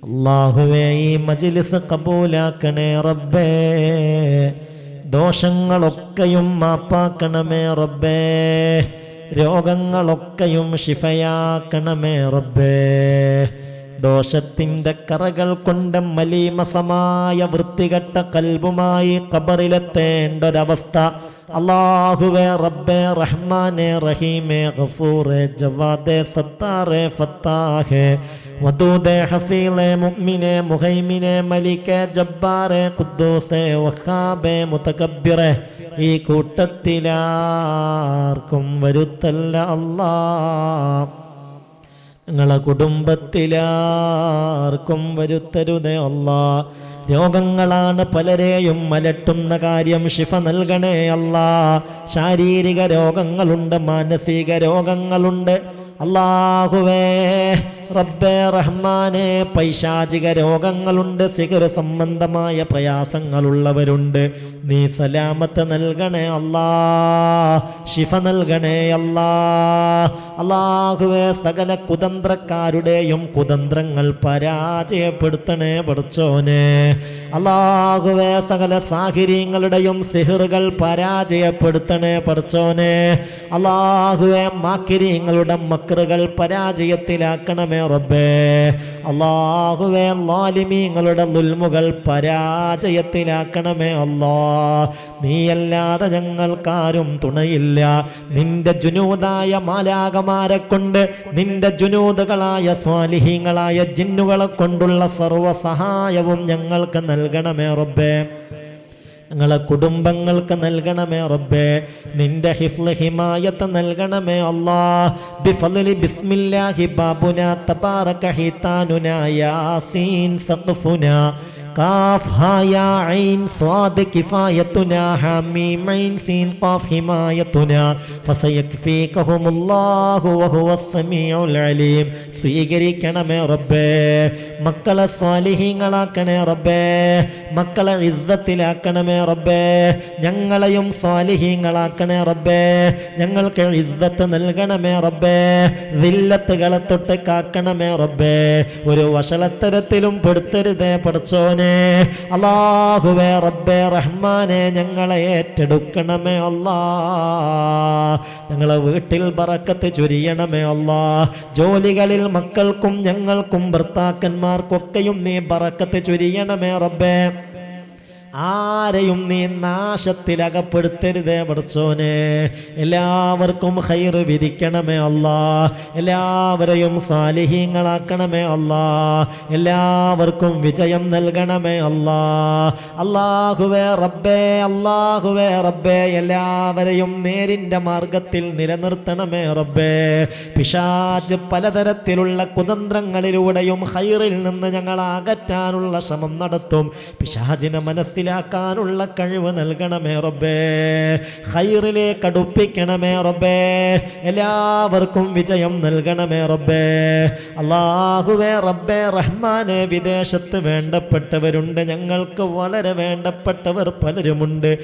അല്ലാഹുവേ, ഈ മജ്ലിസ് കബൂലാക്കണേ റബ്ബേ. ദോഷങ്ങളൊക്കെയും മാപ്പാക്കണമേ റബ്ബേ. രോഗങ്ങളൊക്കെയും ശിഫയാക്കണമേ റബ്ബേ. ദോഷത്തിൻ്റെ കറകൾ കൊണ്ട് മലീമസമായ വൃത്തികെട്ട കൽബുമായി ഖബറിലെത്തേണ്ടൊരവസ്ഥ അല്ലാഹുവേ റബ്ബേ റഹ്മാനെ റഹീമേ ഗഫൂറേ ജവാദേ സത്താറേ ഫത്താഹേ വദൂദേ ഹഫീളേ മുഅ്മിനേ മുഹൈമിനേ മലിക്കേ ജബ്ബാറേ ഖുദ്ദൂസേ വഖാബേ മുതകബ്ബിറേ ഈ കൂട്ടത്തിലാർക്കും വരുത്തല്ല അല്ലാ. ഞങ്ങളെ കുടുംബത്തിലാർക്കും വരുത്തരുതേ അല്ലാ. രോഗങ്ങളാണ് പലരെയും അലട്ടുന്ന കാര്യം. ശിഫ നൽകണേ അല്ലാ. ശാരീരിക രോഗങ്ങളുണ്ട്, മാനസിക രോഗങ്ങളുണ്ട്. അല്ലാഹുവേ റബ്ബേ റഹ്മാനെ, പൈശാചിക രോഗങ്ങളുണ്ട്, സിഹർ സംബന്ധമായ പ്രയാസങ്ങളുള്ളവരുണ്ട്. നീ സലാമത്ത് നൽകണേ അല്ലാ. ശിഫ നൽകണേ അല്ലാ. അല്ലാഹുവേ, സകല കുതന്ത്രക്കാരുടെയും കുതന്ത്രങ്ങൾ പരാജയപ്പെടുത്തണേ പടച്ചോനെ. അല്ലാഹുവേ, സകല സാഹിര്യങ്ങളുടെയും സിഹറുകൾ പരാജയപ്പെടുത്തണേ പടച്ചോനെ. അല്ലാഹുവേ, മാക്കിരീങ്ങളുടെ മക്റുകൾ പരാജയത്തിലാക്കണമേ റബ്ബേ. അല്ലാഹുവേ, ളാലിമീങ്ങളുടെ ദുൽമുകൾ പരാജയത്തിലാക്കണമേ അല്ലാ. നീയല്ലാതെ ഞങ്ങൾക്കാരും തുണയില്ല. നിന്റെ ജുനൂദായ മാലാകമാരെ കൊണ്ട്, നിന്റെ ജുനൂദുകളായ സ്വാലിഹീങ്ങളായ ജിന്നുകളെ കൊണ്ടുള്ള സർവ്വ സഹായവും ഞങ്ങൾക്ക് നൽകണമേ റബ്ബേ. ഞങ്ങളെ കുടുംബങ്ങൾക്ക് നൽകണമേ റബ്ബേ. നിന്റെ ഹിഫ്ള് ഹിമായത്ത് നൽകണമേ അല്ലാഹ്. ബിഫളി ബിസ്മില്ലാഹി ബാബുനാ തബാറക ഹിതാനുനാ യാസീൻ സഖഫുനാ കാഫ് ഹാ യാ ഐൻ സ്വാദ് കിഫായത്തുനാ ഹാമീം ഐൻ സീൻ ഖാഫ് ഹിമായത്തുനാ ഫസയക്ഫീകഹുമുല്ലാഹു വഹുവസ് സമീഉൽ അലീം. സ്വീകരിക്കണമേ റബ്ബേ. മക്കളെ സ്വാലിഹീങ്ങളാക്കണേ റബ്ബേ. മക്കളെ ഇസ്സത്തിലാക്കണമേ റബ്ബേ. ഞങ്ങളെയും സ്വാലിഹീങ്ങളാക്കണേ റബ്ബേ. ഞങ്ങൾക്ക് ഇസ്സത്ത് നൽകണമേ റബ്ബേ. ദില്ലത്തുകളെ തൊട്ട് കാക്കണമേ റബ്ബേ. ഒരു വഷളത്തരത്തിലും പെടുത്തരുതേ പടച്ചോനെ. അല്ലാഹുവേ റബ്ബേ റഹ്മാനെ ഞങ്ങളെ ഏറ്റെടുക്കണമേ അല്ലാ. ഞങ്ങളെ വീട്ടിൽ ബറക്കത്ത് ചൊരിയണമേ അല്ലാ. ജോലികളിൽ മക്കൾക്കും ഞങ്ങൾക്കും ഭർത്താക്കന്മാർക്കൊക്കെയും നീ ബറക്കത്ത് ചൊരിയണമേ റബ്ബേ. ആരെയും നീ നാശത്തിലകപ്പെടുത്തരുതേ പടച്ചോനെ. എല്ലാവർക്കും ഖൈർ വിധിക്കണമേ അല്ലാ. എല്ലാവരെയും സാലിഹീങ്ങളാക്കണമേ അല്ലാ. എല്ലാവർക്കും വിജയം നൽകണമേ അല്ലാ. അല്ലാഹുവേ റബ്ബേ, അല്ലാഹുവേ റബ്ബേ, എല്ലാവരെയും നേരിൻ്റെ മാർഗത്തിൽ നിലനിർത്തണമേ റബ്ബേ. പിശാച് പലതരത്തിലുള്ള കുതന്ത്രങ്ങളിലൂടെയും ഖൈറിൽ നിന്ന് ഞങ്ങളെ അകറ്റാനുള്ള ശ്രമം നടത്തും. പിശാചിനെ മനസ്സിലാക്കാനുള്ള കഴിവ് നൽകണമേ റബ്ബേ. ഖൈറിലേക്ക് അടുപ്പിക്കണമേ റബ്ബേ. എല്ലാവർക്കും വിജയം നൽകണമേ റബ്ബേ. അല്ലാഹുവേ റബ്ബേ റഹ്മാനെ, വിദേശത്ത് വേണ്ടപ്പെട്ടവരുണ്ട്, ഞങ്ങൾക്ക് വളരെ വേണ്ടപ്പെട്ടവർ പലരുമുണ്ട്.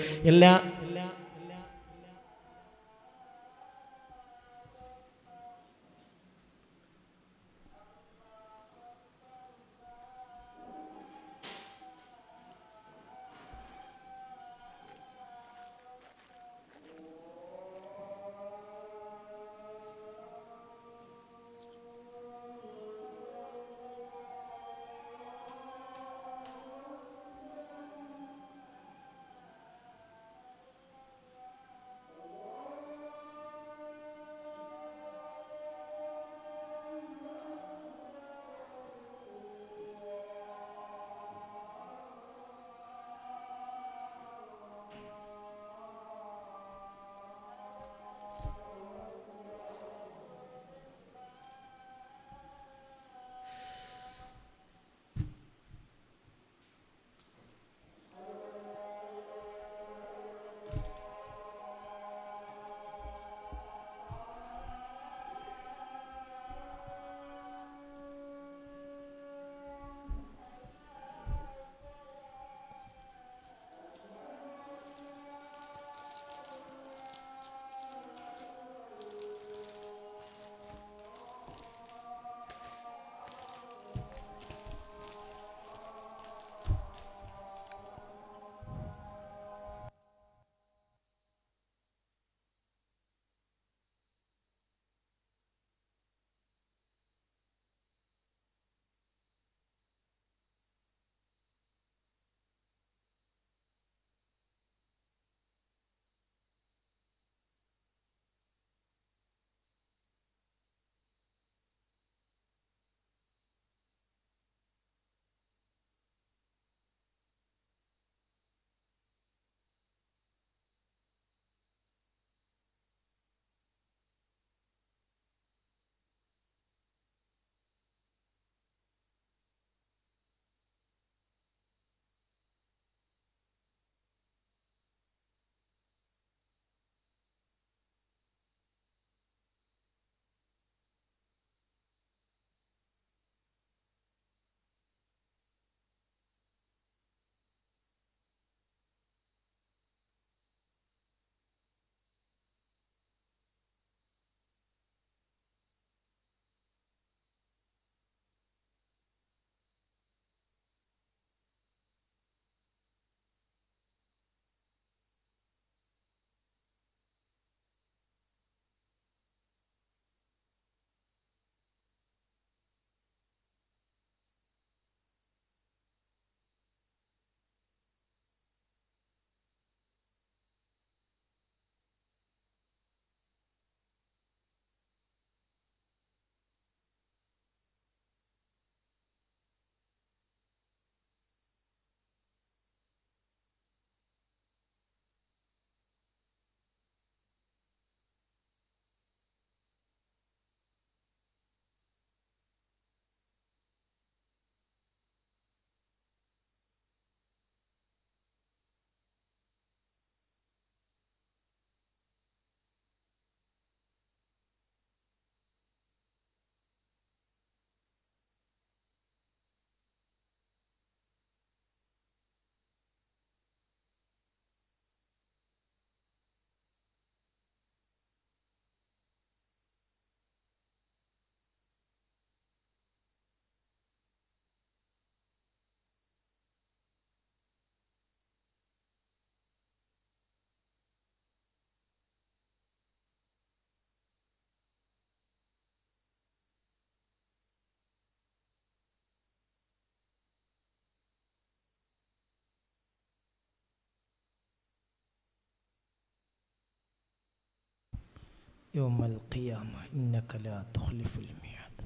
യൗമൽ ഖിയാമ ഇന്നക ലാ തുഖ്ലിഫുൽ മിഅദ്.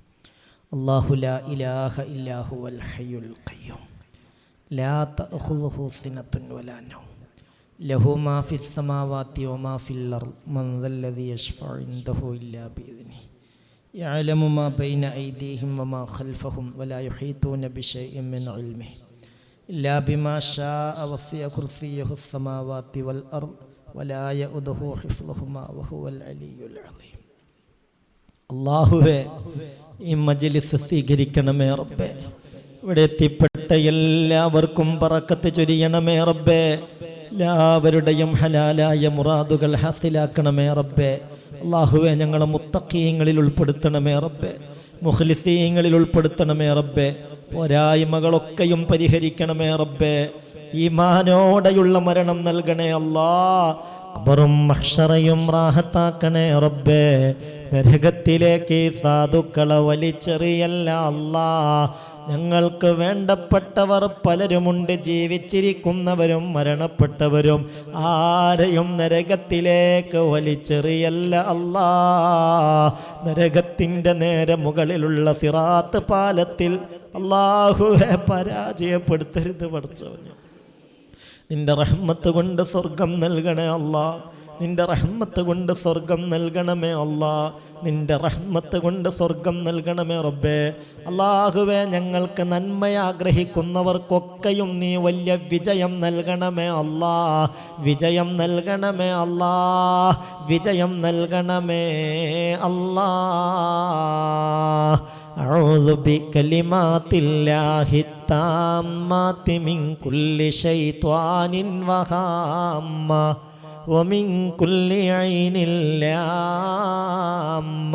അല്ലാഹു ലാ ഇലാഹ ഇല്ലാ ഹുവൽ ഹയ്യുൽ ഖയ്യൂം ലാ തഅഖുദുഹു സിനത്തുൻ വലാ നൗം ലഹു മാ ഫിസ് സമാവാതി വമാ ഫിൽ അർദ് മൻ ദല്ലദീ യശ്ഫഉ ഇൻദഹു ഇല്ലാ ബിഇദ്നിഹി യഅലമു മാ ബൈന അയ്ദീഹിം വമാ ഖൽഫഹും വലാ യുഹീതൂന ബിശൈഇൻ മിൻ ഇൽമിഹി ഇല്ലാ ബിമാ ശാഅ വസിഅ കുർസിയ്യുഹുസ് സമാവാതി വൽ അർദ് വലാ യഉദുഹു ഹിഫ്ളുഹുമാ വഹുവൽ അലിയ്യുൽ അളീം. അല്ലാഹുവേ, ഈ മജ്ലിസ് സ്വീകരിക്കണമേ റബ്ബേ. ഇവിടെ എത്തിപ്പെട്ട എല്ലാവർക്കും ബറക്കത്ത് ചൊരിയണമേ റബ്ബേ. എല്ലാവരുടെയും ഹലാലായ മുറാദുകൾ ഹാസിലാക്കണമേ റബ്ബേ. അല്ലാഹുവേ, ഞങ്ങളെ മുത്തഖീങ്ങളിൽ ഉൾപ്പെടുത്തണമേ റബ്ബേ. മുഖ്ലിസീങ്ങളിൽ ഉൾപ്പെടുത്തണമേ റബ്ബേ. പോരായ്മകളൊക്കെയും പരിഹരിക്കണമേ റബ്ബേ. ഈമാനോടെയുള്ള മരണം നൽകണേ അല്ലാ. ഖബറും മഹ്ശറയും റാഹത്താക്കണേ റബ്ബേ. നരകത്തിലേക്ക് സാധുക്കളെ വലിച്ചെറിയല്ല അല്ലാ. ഞങ്ങൾക്ക് വേണ്ടപ്പെട്ടവർ പലരുമുണ്ട്, ജീവിച്ചിരിക്കുന്നവരും മരണപ്പെട്ടവരും. ആരെയും നരകത്തിലേക്ക് വലിച്ചെറിയല്ല അല്ലാ. നരകത്തിൻ്റെ നേരെ മുകളിലുള്ള സിറാത്ത് പാലത്തിൽ അല്ലാഹുവേ പരാജയപ്പെടുത്തരുത് പടച്ചവനെ. നിന്റെ റഹ്മത്ത് കൊണ്ട് സ്വർഗം നൽകണേ അല്ലാ. നിന്റെ റഹ്മത്ത് കൊണ്ട് സ്വർഗം നൽകണമേ അല്ലാ. നിന്റെ റഹ്മത്ത് കൊണ്ട് സ്വർഗം നൽകണമേ റബ്ബേ. അല്ലാഹുവേ, ഞങ്ങൾക്ക് നന്മ ആഗ്രഹിക്കുന്നവർക്കൊക്കെയും നീ വലിയ വിജയം നൽകണമേ അല്ലാ. വിജയം നൽകണമേ അല്ലാ. വിജയം നൽകണമേ അല്ലാ. അഊദു ബികലിമാത്തില്ലാഹി താമ്മാതി മിൻ കുല്ലി ശൈത്വാനിൻ വഹാമ്മ വമിൻ കുല്ലി ഐനിൻ ലാമ്മ.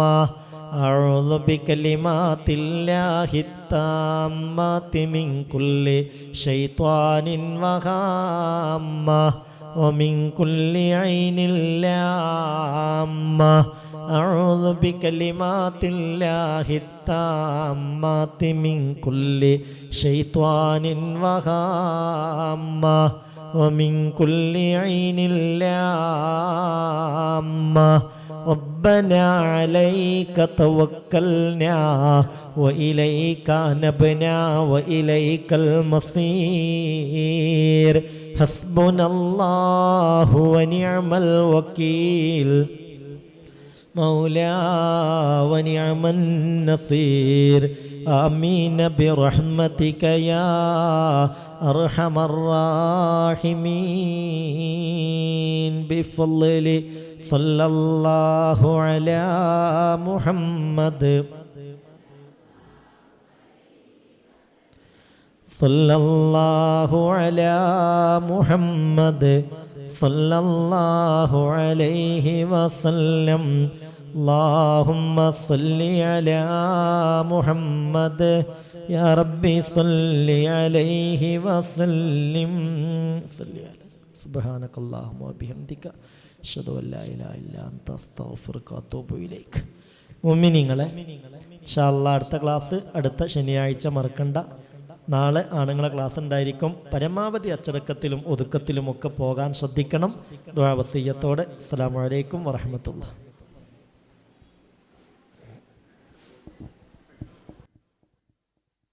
അഊദു ബികലിമാത്തില്ലാഹി താമ്മാതി മിൻ കുല്ലി ശൈത്വാനിൻ വഹാമ്മ വമിൻ കുല്ലി ഐനിൻ ലാമ്മ. അഊദു ബികലിമാത്തില്ലാഹി താമ്മാതി മിൻ കുല്ലി ശൈത്വാനിൻ വഹാമ്മ വമിൻ കുല്ലി ഐനിൻ ലാമ്മ. റബ്ബനാ അലൈക തവക്കൽനാ വഇലൈക അനബ്നാ വഇലൈകൽ മസീർ. ഹസ്ബുനല്ലാഹു വനിഅമൽ വകീൽ മൗലാ വനിഅമൻ നസീർ. ആമീൻ ബിറഹ്മതിക യാ അർഹമർ റാഹിമീൻ. ബിഫളലി സല്ലല്ലാഹു അലാ മുഹമ്മദ് സല്ലല്ലാഹു അലാ മുഹമ്മദ് സല്ലല്ലാഹു അലൈഹി വസല്ലം. അല്ലാഹുമ്മ സല്ലി അലാ മുഹമ്മദ് യാ റബ്ബി സല്ലി അലൈഹി വസല്ലിം. സുബ്ഹാനകല്ലാഹുമ്മ വബിഹംദിക അഷ്ഹദു അല്ലാ ഇലാഹ ഇല്ലാ അൻത അസ്തഗ്ഫിറുക വഅതൂബു ഇലൈക്. മുഅ്മിനീങ്ങളെ, ഇൻഷാ അല്ലാഹ് അടുത്ത ക്ലാസ് അടുത്ത ശനിയാഴ്ച മറക്കണ്ട. നാളെ ആണുങ്ങളെ ക്ലാസ് ഉണ്ടായിരിക്കും. പരമാവധി അച്ചടക്കത്തിലും ഒതുക്കത്തിലുമൊക്കെ പോകാൻ ശ്രദ്ധിക്കണം. ദുആ വസിയ്യത്തോടെ അസ്സലാമു അലൈക്കും വറഹ്മത്തുള്ളാഹി.